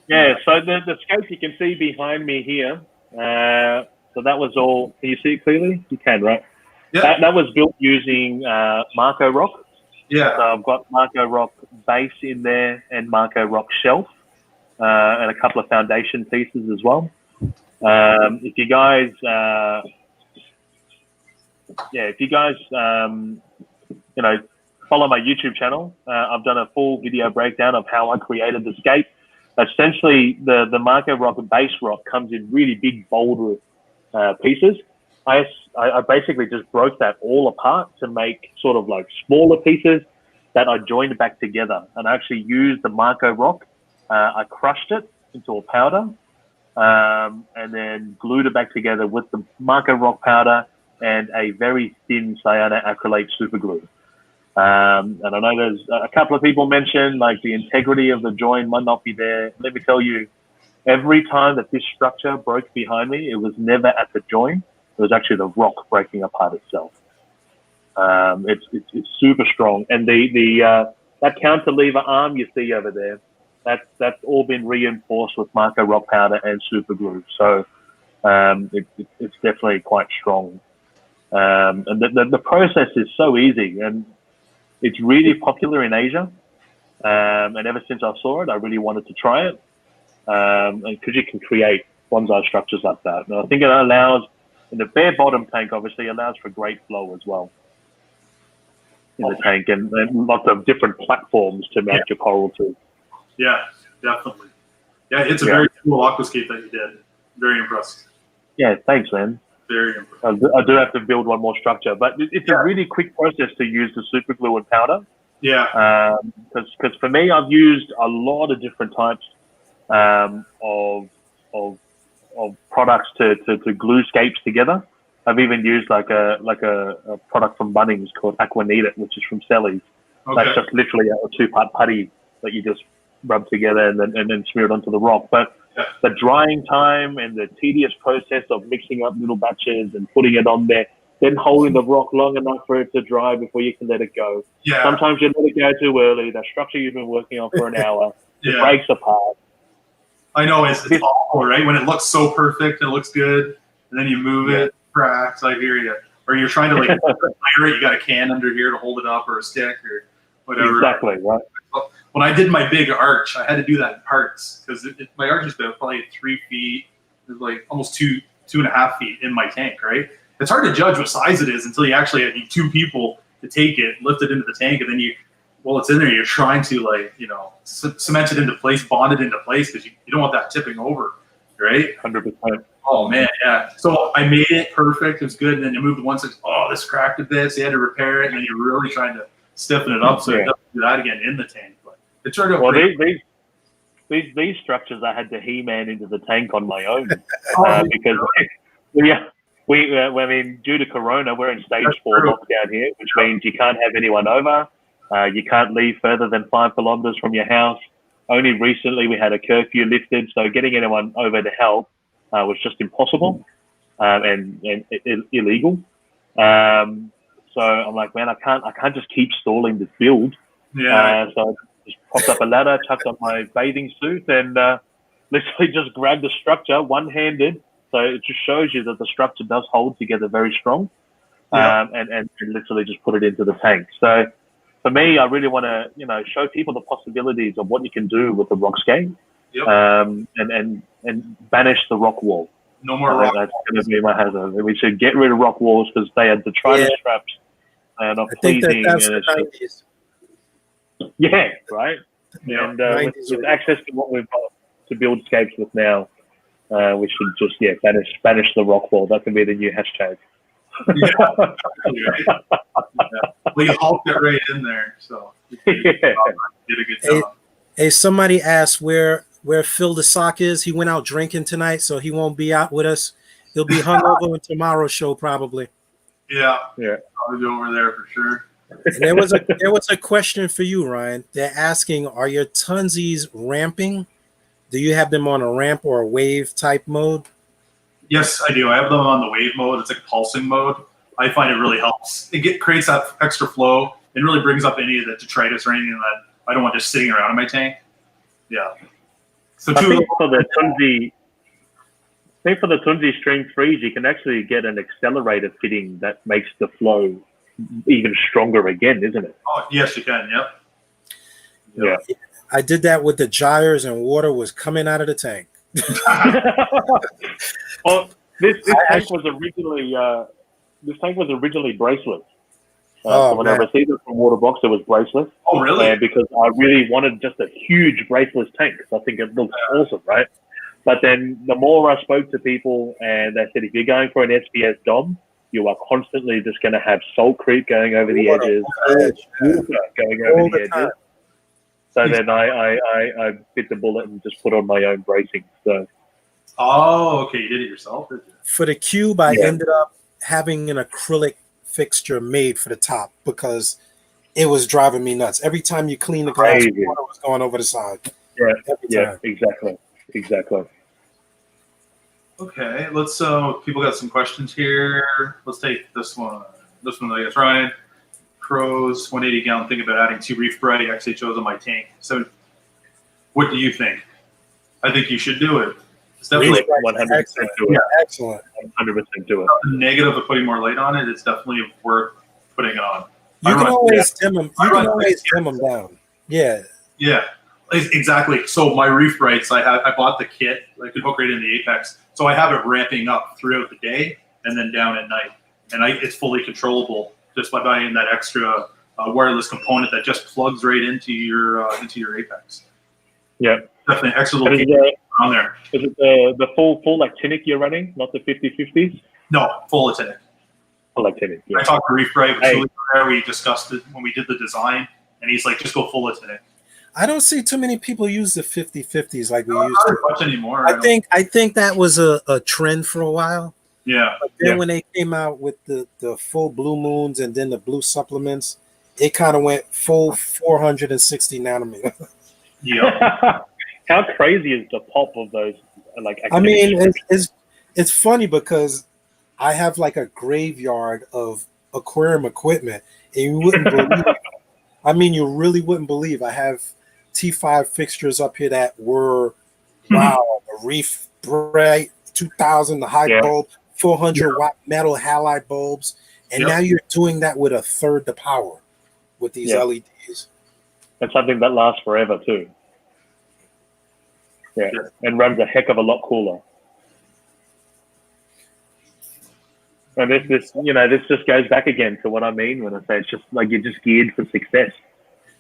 Yeah, so the scope you can see behind me here. So that was all. Can you see it clearly? You can, right? Yeah. That was built using Marco Rock. Yeah. So I've got Marco Rock base in there and Marco Rock shelf and a couple of foundation pieces as well. If you guys if you guys, follow my YouTube channel, I've done a full video breakdown of how I created the scape. Essentially, the Marco Rock base rock comes in really big boulder pieces. I basically just broke that all apart to make sort of like smaller pieces that I joined back together. And I actually used the Marco Rock. I crushed it into a powder and then glued it back together with the Marco Rock powder and a very thin cyanoacrylate super glue. And I know there's a couple of people mentioned like the integrity of the join might not be there. Let me tell you, every time that this structure broke behind me, it was never at the join. It was actually the rock breaking apart itself. It's super strong. And that cantilever arm you see over there, that's all been reinforced with Marco Rock powder and super glue. So it's definitely quite strong. And the process is so easy, and it's really popular in Asia. And ever since I saw it, I really wanted to try it. And because you can create bonsai structures like that. And I think it allows, in the bare bottom tank, obviously, allows for great flow as well in the tank, and lots of different platforms to mount your coral to. Yeah, definitely. Yeah, it's a very cool aquascape that you did. Very impressive. Yeah, thanks, man. Very impressive. I do have to build one more structure, but it's a really quick process to use the super glue and powder. Yeah. Because for me, I've used a lot of different types of products to glue scapes together. I've even used like a product from Bunnings called Aquanita, which is from Sellies. Okay. That's just literally a 2-part putty that you just rub together and then smear it onto the rock. But the drying time and the tedious process of mixing up little batches and putting it on there, then holding the rock long enough for it to dry before you can let it go. Yeah. Sometimes you let it go too early. That structure you've been working on for an hour, it breaks apart. I know, it's awful, right? When it looks so perfect, it looks good, and then you move it, cracks. I hear you. Or you're trying to like fire it, you got a can under here to hold it up, or a stick, or whatever. Exactly, right. When I did my big arch, I had to do that in parts because my arch is probably 3 feet. It's like almost 2.5 feet in my tank, right? It's hard to judge what size it is until you actually need 2 people to take it, lift it into the tank, and then while it's in there, you're trying to cement it into place, bond it into place because you don't want that tipping over, right? 100%. Oh man, yeah. So I made it perfect. It was good, and then you moved once. This cracked a bit, so you had to repair it, and then you're really trying to stiffen it up so it doesn't do that again in the tank. But it turned out well. These structures I had to He-Man into the tank on my own because I mean, due to Corona, we're in stage 4 lockdown here, which means you can't have anyone over. You can't leave further than 5 kilometers from your house. Only recently we had a curfew lifted, so getting anyone over to help was just impossible and illegal. So I'm like, man, I can't just keep stalling this build. Yeah. So I just popped up a ladder, chucked on my bathing suit, and literally just grabbed the structure one-handed. So it just shows you that the structure does hold together very strong, and literally just put it into the tank. So for me, I really want to, show people the possibilities of what you can do with the rock skate, and banish the rock wall. No more rock. That's going to be my hazard. We should get rid of rock walls because they are detritus traps and are pleasing. That's the 90s. Yeah, right. Yeah. And with access to what we've got to build scapes with now, we should just banish the rock wall. That can be the new hashtag. Well, you hulked it right in there, so did a good job. Hey, somebody asked where Phil the Sock is. He went out drinking tonight, so he won't be out with us. He'll be hungover in tomorrow's show probably. Yeah. I'll be over there for sure. And there was a question for you, Ryan. They're asking, are your tunsies ramping? Do you have them on a ramp or a wave type mode? Yes, I do. I have them on the wave mode. It's like pulsing mode. I find it really helps. It creates that extra flow and really brings up any of the detritus or anything that I don't want just sitting around in my tank. Yeah. So I think for the Tunzi Stream 3s, you can actually get an accelerator fitting that makes the flow even stronger again, isn't it? Oh, yes, you can. Yep. Yeah. I did that with the gyres and water was coming out of the tank. Well, this tank was originally was originally bracelets. Oh, So when I man. received it from Waterbox, it was bracelets. Oh, really? And because I really wanted just a huge bracelets tank, because I think it looks awesome, right? But then the more I spoke to people, and they said, if you're going for an SPS Dom, you are constantly just going to have salt creep going over the edges, water going over the edges. So then I bit the bullet and just put on my own bracing. So. Oh, okay. You did it yourself, did you? For the cube, I ended up having an acrylic fixture made for the top because it was driving me nuts. Every time you clean the glass, water was going over the side. Yeah, exactly. Okay, let's. People got some questions here. Let's take this one. This one, I guess. Ryan, pros 180 gallon. Think about adding 2 Reef Bright XHOs on my tank. So, what do you think? I think you should do it. It's definitely 100% do it. Yeah, excellent. 100% do it. Nothing negative of putting more light on it. It's definitely worth putting it on. You can always dim them. You can always dim them down. Yeah. Yeah, exactly. So my Reef Brights, I bought the kit. I could hook right in the apex. So I have it ramping up throughout the day and then down at night. And it's fully controllable just by buying that extra wireless component that just plugs right into your apex. Yeah. Definitely extra little on there. Is it the full actinic you're running, not the 50/50s? No, full actinic. Full actinic, yeah. I talked to Reef Bright. We discussed it when we did the design. And he's like, just go full actinic. I don't see too many people use the 50/50s like we used to. Not much anymore. I think that was a trend for a while. Yeah. But then when they came out with the full blue moons and then the blue supplements, it kind of went full 460 nanometer. Yeah. How crazy is the pop of those? I mean, it's funny because I have like a graveyard of aquarium equipment, and you wouldn't believe. I mean, you really wouldn't believe. I have T5 fixtures up here that were the Reef Bright 2000, the high bulb, 400 watt metal halide bulbs, and now you're doing that with a third the power with these LEDs. And something that lasts forever too. Yeah, and runs a heck of a lot cooler. And this just goes back again to what I mean when I say it's just like you're just geared for success,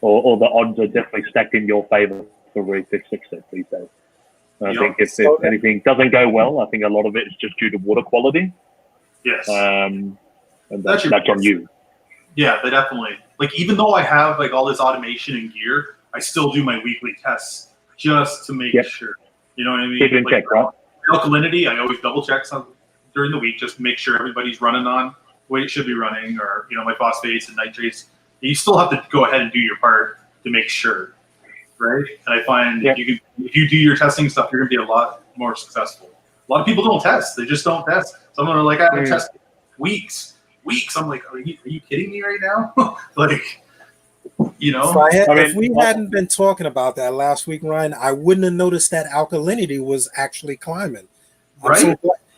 or the odds are definitely stacked in your favor for Reef success these days. And I think if anything doesn't go well, I think a lot of it is just due to water quality. Yes. And that's on you. Yeah, they definitely. Like, even though I have like all this automation and gear, I still do my weekly tests just to make sure. You know what I mean? Keep it in check, right? Alkalinity, I always double check during the week just to make sure everybody's running on the way it should be running, or my phosphates and nitrates. You still have to go ahead and do your part to make sure, right? And I find if you do your testing stuff, you're gonna be a lot more successful. A lot of people don't test; they just don't test. Some of them are like, "I haven't tested weeks." I'm like, "Are you kidding me right now?" Like, if we hadn't been talking about that last week, Ryan, I wouldn't have noticed that alkalinity was actually climbing. Right.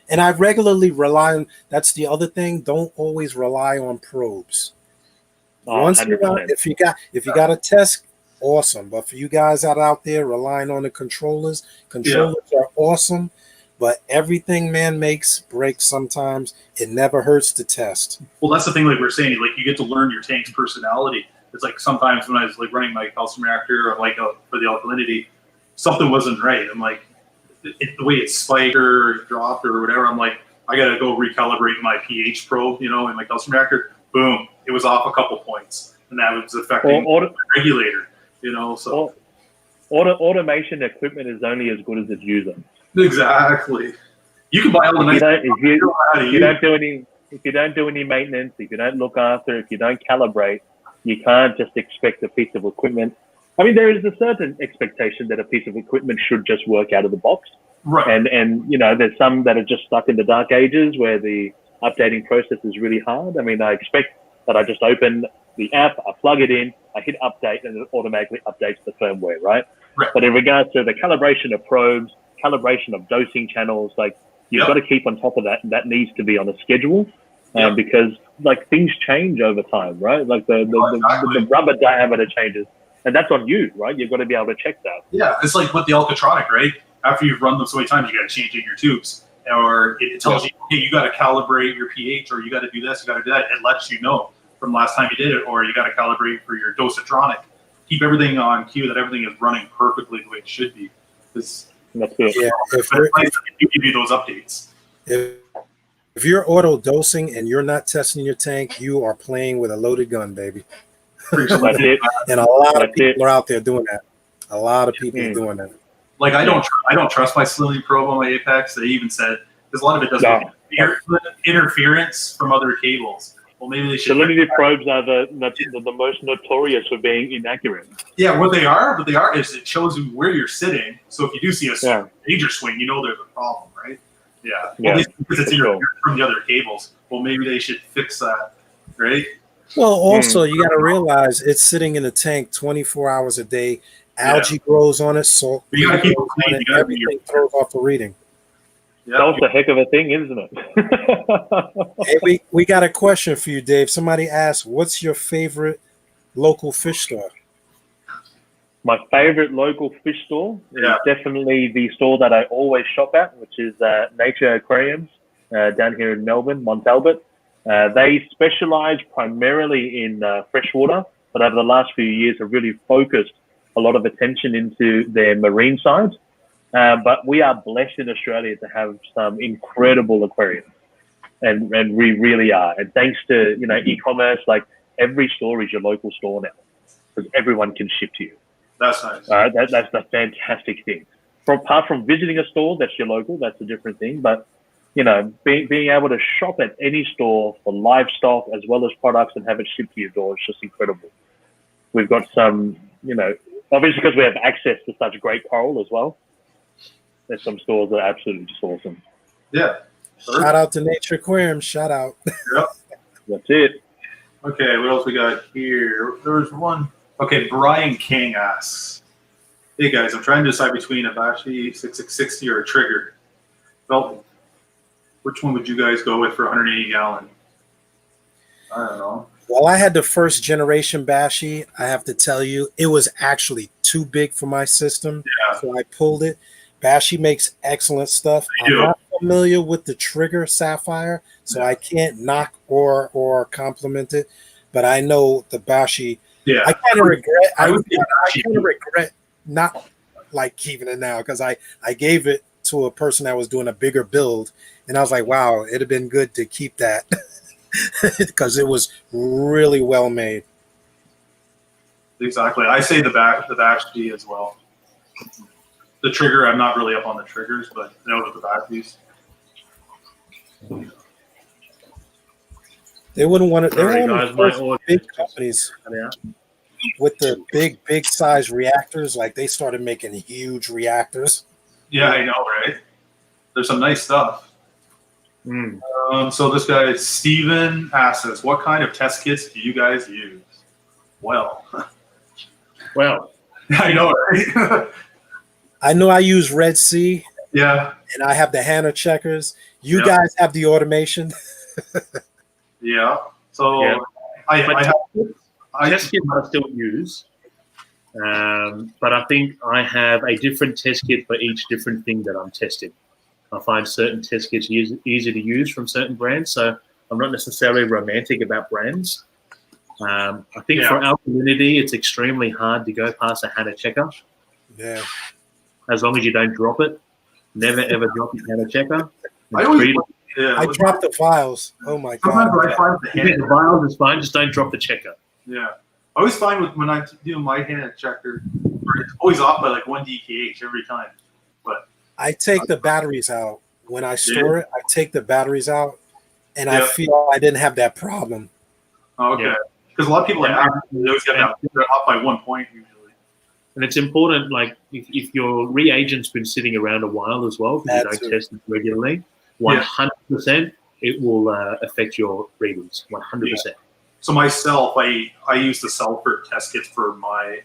And I regularly rely on. That's the other thing. Don't always rely on probes. Once in a while, if you got a test, awesome. But for you guys out there relying on the controllers are awesome. But everything man makes breaks sometimes. It never hurts to test. Well, that's the thing. Like we're saying, like you get to learn your tank's personality. It's like sometimes when I was like running my calcium reactor or like for the alkalinity, something wasn't right. I'm like, the way it spiked or dropped or whatever, I'm like, I got to go recalibrate my pH probe, in my calcium reactor. Boom, it was off a couple points, and that was affecting the regulator. So automation equipment is only as good as its user. Exactly. You can buy all the if you don't do any maintenance, if you don't look after, if you don't calibrate, you can't just expect a piece of equipment. I mean, there is a certain expectation that a piece of equipment should just work out of the box. Right. And there's some that are just stuck in the dark ages where the updating process is really hard. I mean, I expect that I just open the app, I plug it in, I hit update, and it automatically updates the firmware, right? But in regards to the calibration of probes, calibration of dosing channels, like you've got to keep on top of that, and that needs to be on a schedule because like things change over time, right? Like the rubber diameter changes, and that's on you, right? You've got to be able to check that. Yeah, it's like with the Alcatronic, right? After you've run them so many times, you got to change in your tubes. or it tells you, hey, you got to calibrate your pH, or you got to do this, you got to do that. It lets you know from last time you did it, or you got to calibrate for your dosatronic. Keep everything on cue that everything is running perfectly the way it should be. That's it. Yeah, It's nice that you give you those updates. if you're auto dosing and you're not testing your tank, you are playing with a loaded gun, baby. That's it. And a lot of That's people it. are out there doing that. A lot of people are doing that. Like I don't trust my salinity probe on my Apex. They even said because a lot of it does interference from other cables. Well, maybe they should. Salinity probes are the most notorious for being inaccurate. Yeah, what they are is it shows you where you're sitting. So if you do see a major swing, you know there's a problem, right? Yeah. Well, because it's interference from the other cables. Well, maybe they should fix that, right? Well, also you got to realize it's sitting in a tank 24 hours a day. Algae grows on it, salt. You got to keep it clean. Everything throws off the reading. Yeah. That's a heck of a thing, isn't it? Hey, we got a question for you, Dave. Somebody asked, "What's your favorite local fish store?" My favorite local fish store is definitely the store that I always shop at, which is Nature Aquariums down here in Melbourne, Mont Albert. They specialize primarily in freshwater, but over the last few years have really focused a lot of attention into their marine side. But we are blessed in Australia to have some incredible aquariums, and we really are. And thanks to e-commerce, like every store is your local store now, because everyone can ship to you. That's nice. That's the fantastic thing. Apart from visiting a store, that's your local. That's a different thing. But being able to shop at any store for livestock as well as products and have it shipped to your door is just incredible. We've got some, obviously because we have access to such great coral as well. There's some stores that are absolutely just awesome. Yeah. Shout out to Nature Aquarium. Shout out. Yep. That's it. Okay, what else we got here? There's one. Okay, Brian King asks, hey guys, I'm trying to decide between a Bashi 6660 or a Trigger. Well, which one would you guys go with for 180 gallon? I don't know. Well, I had the first generation Bashi. I have to tell you, it was actually too big for my system. Yeah. So I pulled it. Bashi makes excellent stuff. I'm not familiar with the Trigger Sapphire, so I can't knock or compliment it. But I know the Bashi. Yeah. I kind of regret. I kind of regret not like keeping it now because I gave it to a person that was doing a bigger build, and I was like, wow, it'd have been good to keep that because it was really well made. Exactly. I say the Bashi as well. The Trigger, I'm not really up on the Triggers, but I know with the Bashis. They wouldn't want to. They Sorry, were guys, one of my the audio big just companies cut out. with the big size reactors. Like they started making huge reactors. Yeah, I know, right? There's some nice stuff. So this guy, Steven, asks us, what kind of test kits do you guys use? Well, I know, right? I know I use Red Sea. Yeah. And I have the Hannah checkers. You guys have the automation. Yeah. So I test kit I still use, but I think I have a different test kit for each different thing that I'm testing. I find certain test kits easy to use from certain brands, so I'm not necessarily romantic about brands. I think for alkalinity, it's extremely hard to go past a Hannah checker. Yeah. As long as you don't drop it. Never, ever drop your Hannah checker. I dropped the files. Oh, my God. Sometimes I find the vials is fine. Just don't drop the checker. Yeah. I always find when I do my Hannah checker, it's always off by like 1 DKH every time. But I take the batteries out. When I store it, I take the batteries out, and I feel I didn't have that problem. Oh, okay. Because a lot of people they always get that they're off by 1 point usually. And it's important, like, if your reagent's been sitting around a while as well, because you don't test it regularly, 100% it will affect your readings, 100%. Yeah. So myself, I use the sulfur test kits for my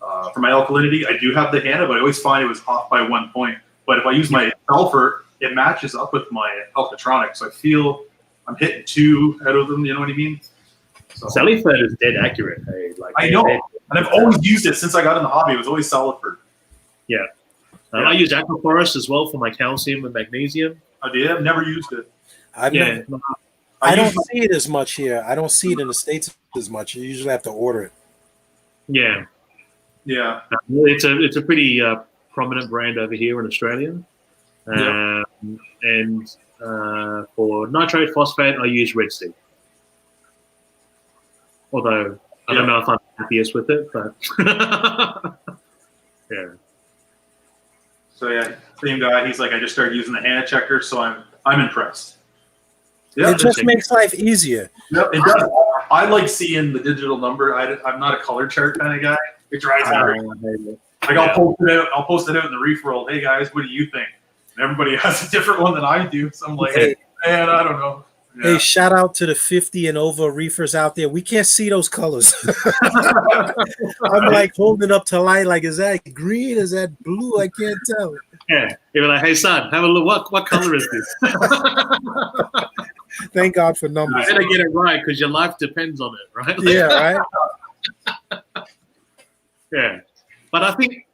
alkalinity. I do have the Hannah, but I always find it was off by 1 point. But if I use my sulfur, it matches up with my alkatronic, so I feel I'm hitting 2 out of them. You know what I mean? So, Salifert is dead accurate. Hey, like I know, and I've always used it since I got in the hobby. It was always Salifert. Yeah, I use Aquaforest as well for my calcium and magnesium. I did. I've never used it. I don't see it as much here. I don't see it in the States as much. You usually have to order it. Yeah. Yeah. It's a pretty prominent brand over here in Australia. And for nitrate phosphate, I use Red Sea. Although I don't know if I'm happiest with it, but yeah. So yeah, same guy. He's like, I just started using the hand checker, so I'm impressed. Yeah, it just makes life easier. Yep, it does. I like seeing the digital number. I'm not a color chart kind of guy. It drives me. Like I'll post it out in the reef world. Hey guys, what do you think? And everybody has a different one than I do. So I'm like, hey, man, I don't know. Yeah. Hey, shout out to the 50 and over reefers out there. We can't see those colors. I'm like holding up to light, like, is that green? Is that blue? I can't tell. Yeah. You're like, hey son, have a look. What color is this? Thank God for numbers. You better get it right because your life depends on it, right? Yeah, right. Yeah. But I think,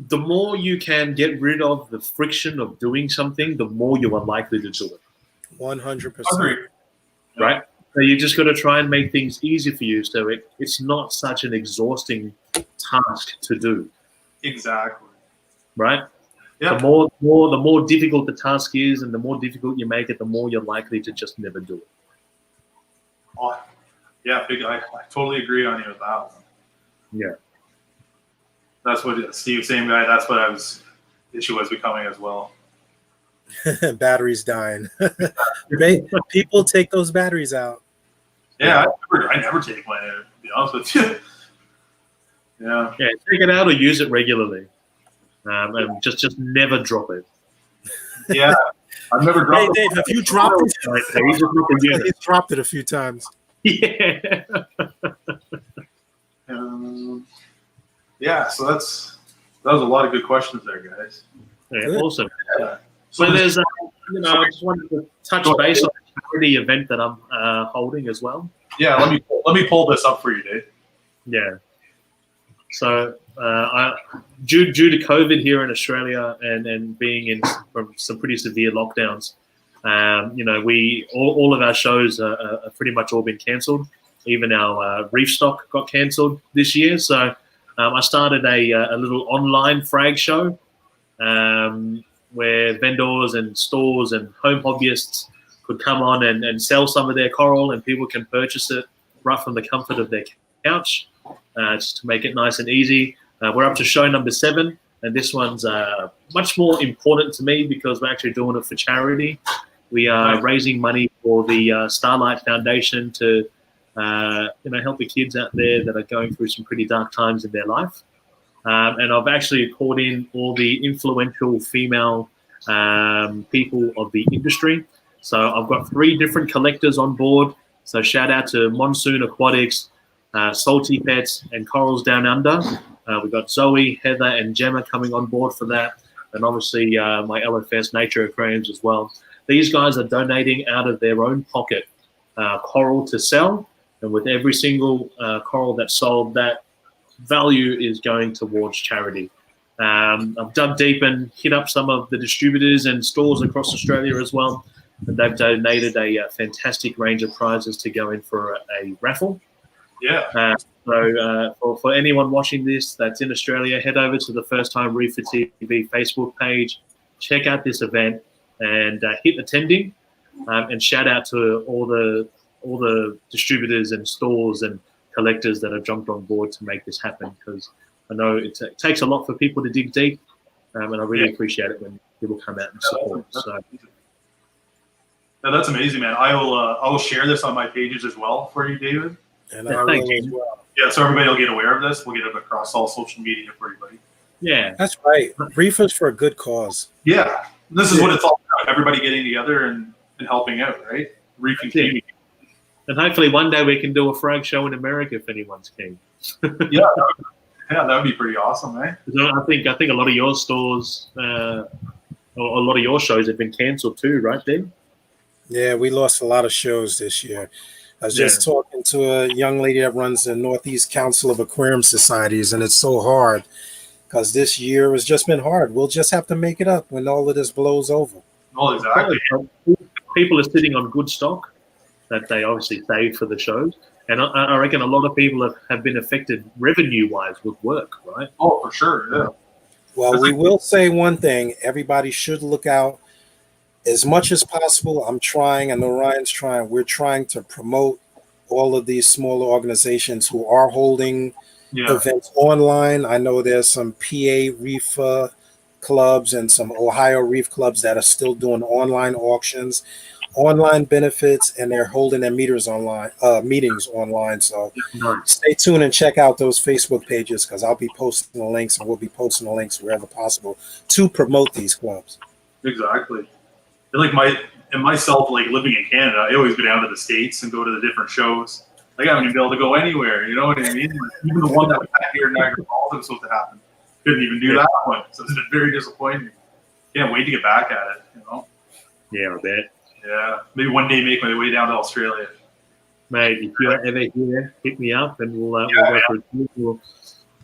the more you can get rid of the friction of doing something, the more you are likely to do it. 100%. Right? So you just got to try and make things easy for you so it's not such an exhausting task to do. Exactly. Right? Yeah. The more difficult the task is and the more difficult you make it, the more you're likely to just never do it. Oh, yeah, I totally agree on you with that one. Yeah. That's what Steve, same guy, that's what issue was becoming as well. Batteries dying. People take those batteries out. Yeah, I never take mine out, to be honest with you. Yeah. Yeah, take it out or use it regularly. And just never drop it. Yeah. I've never dropped it. Hey, Dave, have you dropped it? He's dropped it a few times. Yeah. Yeah, so that was a lot of good questions there, guys. Yeah, awesome. Yeah. So there's, I just wanted to touch base on the charity event that I'm holding as well. Yeah, let me pull this up for you, Dave. Yeah. So due to COVID here in Australia and being in some pretty severe lockdowns, all of our shows are pretty much all been cancelled. Even our reef stock got cancelled this year. So I started a little online frag show where vendors and stores and home hobbyists could come on and sell some of their coral, and people can purchase it right from the comfort of their couch, just to make it nice and easy. We're up to show number 7, and this one's much more important to me because we're actually doing it for charity. We are raising money for the Starlight Foundation to help the kids out there that are going through some pretty dark times in their life. And I've actually called in all the influential female people of the industry. So I've got 3 different collectors on board. So shout out to Monsoon Aquatics, Salty Pets, and Corals Down Under. We've got Zoe, Heather, and Gemma coming on board for that. And obviously my LFS Nature Aquariums as well. These guys are donating out of their own pocket coral to sell. And with every single coral that's sold, that value is going towards charity. I've dug deep and hit up some of the distributors and stores across Australia as well. And they've donated a fantastic range of prizes to go in for a raffle. Yeah. For anyone watching this that's in Australia, head over to the First Time Reefer TV Facebook page, check out this event, and hit attending. And shout out to all the distributors and stores and collectors that have jumped on board to make this happen, because I know it takes a lot for people to dig deep, and I really appreciate it when people come out and support. That's amazing, man. I will share this on my pages as well for you, David. And I will as well. Yeah, so everybody will get aware of this. We'll get it across all social media for everybody. Yeah, that's right. Reefers for a good cause. Yeah, this is what it's all about. Everybody getting together and helping out, right? Reefing TV. And hopefully one day we can do a frag show in America if anyone's keen. Yeah, that would be pretty awesome, eh? I think a lot of your stores, or a lot of your shows have been cancelled too, right, Dave? Yeah, we lost a lot of shows this year. I was just talking to a young lady that runs the Northeast Council of Aquarium Societies, and it's so hard. because this year has just been hard. We'll just have to make it up when all of this blows over. Oh, exactly. People are sitting on good stock that they obviously save for the shows. And I reckon a lot of people have been affected revenue-wise with work, right? Oh, for sure, yeah. Well, we will say one thing. Everybody should look out as much as possible. I'm trying. I know Ryan's trying. We're trying to promote all of these smaller organizations who are holding events online. I know there's some PA Reef clubs and some Ohio Reef clubs that are still doing online auctions, online benefits, and they're holding their meetings online. So stay tuned and check out those Facebook pages, because I'll be posting the links, and we'll be posting the links wherever possible to promote these clubs. Exactly. And like myself, like living in Canada, I always go down to the States and go to the different shows. Like I haven't been able to go anywhere, you know what I mean? Like, even the one that was back here in Niagara Falls that was supposed to happen, couldn't even do that one. So it's been very disappointing. Can't wait to get back at it, you know? Yeah, I bet. Yeah, maybe one day make my way down to Australia. Mate, if you're ever here, hit me up and we'll go for a tour.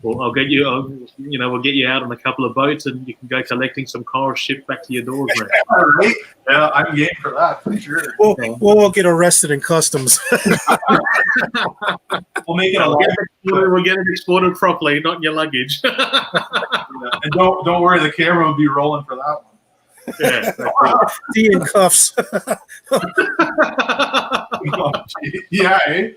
I'll get you. We'll get you out on a couple of boats and you can go collecting some coral shipped back to your doors, mate. All right. Yeah, I'm game for that for sure. We'll all get arrested in customs. We'll make it We'll get it exported properly, not in your luggage. And don't worry, the camera will be rolling for that one. Yeah, D in cuffs. Yeah. Eh?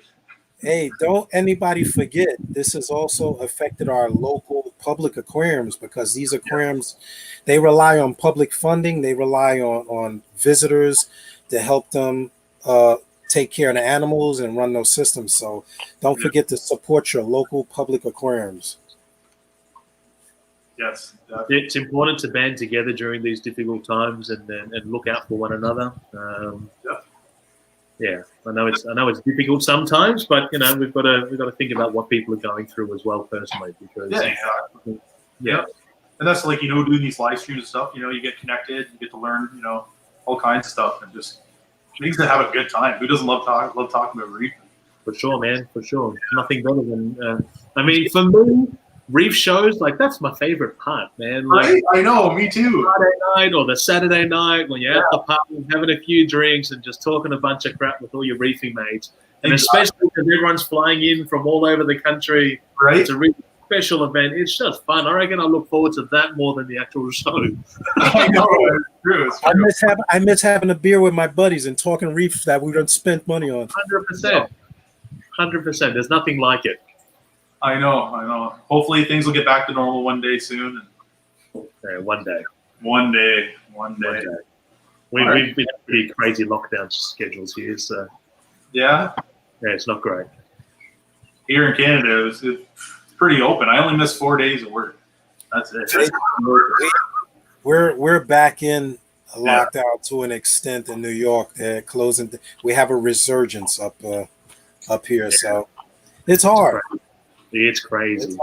Hey, don't anybody forget, this has also affected our local public aquariums, because these aquariums, they rely on public funding. They rely on visitors to help them take care of the animals and run those systems. So don't forget to support your local public aquariums. Yes. It's important to band together during these difficult times and look out for one another. Yeah, I know it's difficult sometimes, but we've got to think about what people are going through as well personally, because exactly. And that's like doing these live streams and stuff. You get connected, you get to learn all kinds of stuff, and just makes it have a good time. Who doesn't love talking about reefing? For sure, man. For sure, nothing better than for me. Reef shows, like, that's my favorite part, man. Like, right? I know, me too. Friday night or the Saturday night when you're at the pub and having a few drinks and just talking a bunch of crap with all your reefing mates. And especially because everyone's flying in from all over the country. Right. It's a really special event. It's just fun. I reckon I look forward to that more than the actual show. I know. It's true. I miss having a beer with my buddies and talking reefs that we don't spend money on. 100%. 100%. There's nothing like it. I know. Hopefully things will get back to normal one day soon. Yeah, one day. One day. We've been pretty crazy lockdown schedules here, so yeah, it's not great. Here in Canada, it's pretty open. I only missed 4 days of work. That's it. We're back in lockdown to an extent in New York. They're closing. We have a resurgence up here, so it's hard. It's crazy.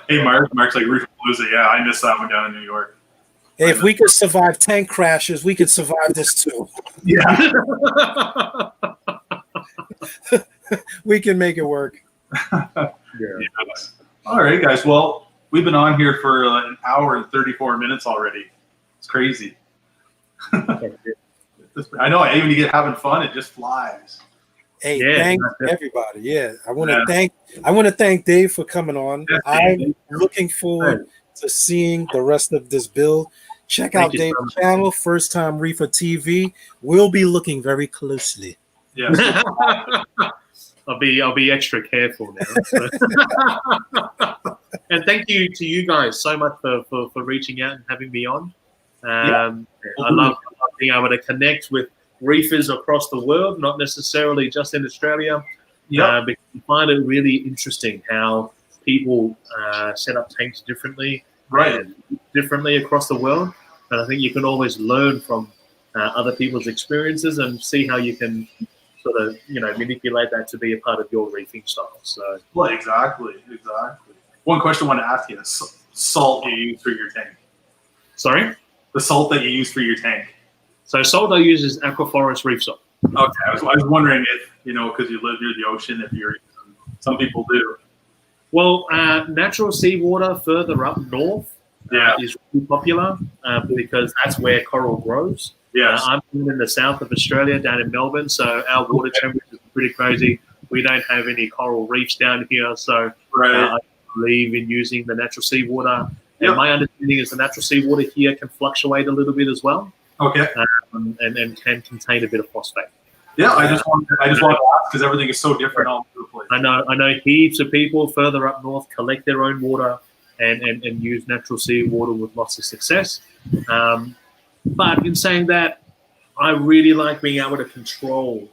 Hey, Mark's like Reef Palooza. Yeah, I missed that one down in New York. Hey, if we could survive tank crashes, we could survive this too. Yeah. We can make it work. Yes. All right, guys. Well, we've been on here for an hour and 34 minutes already. It's crazy. I know. Even you get having fun, it just flies. Hey, thanks everybody. Yeah, I want to thank Dave for coming on. I'm looking forward to seeing the rest of this build. Check out Dave's channel, First Time Reefer TV. We'll be looking very closely. Yeah. I'll be extra careful now. So. And thank you to you guys so much for reaching out and having me on. I love being able to connect with reefers across the world, not necessarily just in Australia. Because I find it really interesting how people set up tanks differently, differently across the world. And I think you can always learn from other people's experiences and see how you can sort of manipulate that to be a part of your reefing style. So, well, exactly. One question I want to ask you: salt you use for your tank? Sorry, the salt that you use for your tank. So salt I use is Aquaforest reef salt. Okay, I was wondering if because you live near the ocean, if some people do. Well, natural seawater further up north is really popular because that's where coral grows. Yes. I'm in the south of Australia, down in Melbourne, so our water temperature is pretty crazy. We don't have any coral reefs down here, so I believe in using the natural seawater. And my understanding is the natural seawater here can fluctuate a little bit as well. Okay. And can contain a bit of phosphate. Yeah, I just want to ask because everything is so different all over the place. I know heaps of people further up north collect their own water and use natural seawater with lots of success. But in saying that, I really like being able to control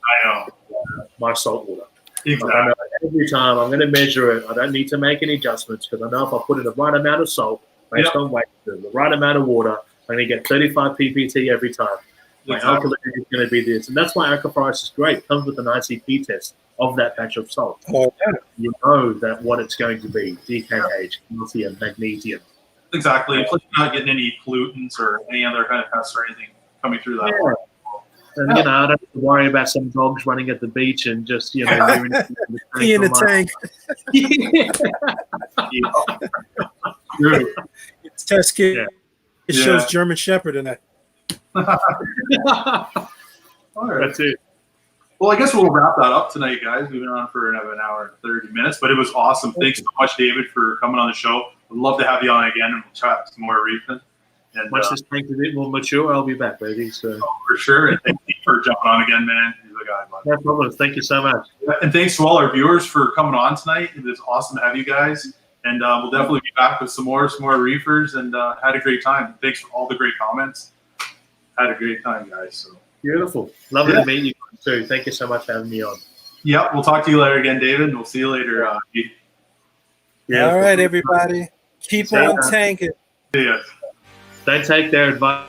my salt water. Exactly. I know every time I'm going to measure it, I don't need to make any adjustments because I know if I put in the right amount of salt based on weight, the right amount of water, I'm going to get 35 ppt every time. My alkaline is going to be this. And that's why Aquarius is great. It comes with an ICP test of that batch of salt. You know that what it's going to be, DKH, calcium, magnesium. Exactly. Plus you're not getting any pollutants or any other kind of pests or anything coming through that water. And, I don't have to worry about some dogs running at the beach and just, Pee in the tank. True. Test kit. It shows German Shepherd in that. All right. That's it. Well, I guess we'll wrap that up tonight, guys. We've been on for an hour and 30 minutes, but it was awesome. Thanks so much, David, for coming on the show. I'd love to have you on again and we'll chat some more reefing. And once this tank's a bit more mature, I'll be back, baby. So for sure. And thank you for jumping on again, man. You're the guy, bud. No problem. Thank you so much. And thanks to all our viewers for coming on tonight. It was awesome to have you guys. And we'll definitely be back with some more reefers and had a great time. Thanks for all the great comments. Had a great time, guys. So beautiful. Lovely to meet you too. Thank you so much for having me on. Yep. We'll talk to you later again, David. And we'll see you later. All right, everybody. Keep on tanking. See ya. Don't take their advice.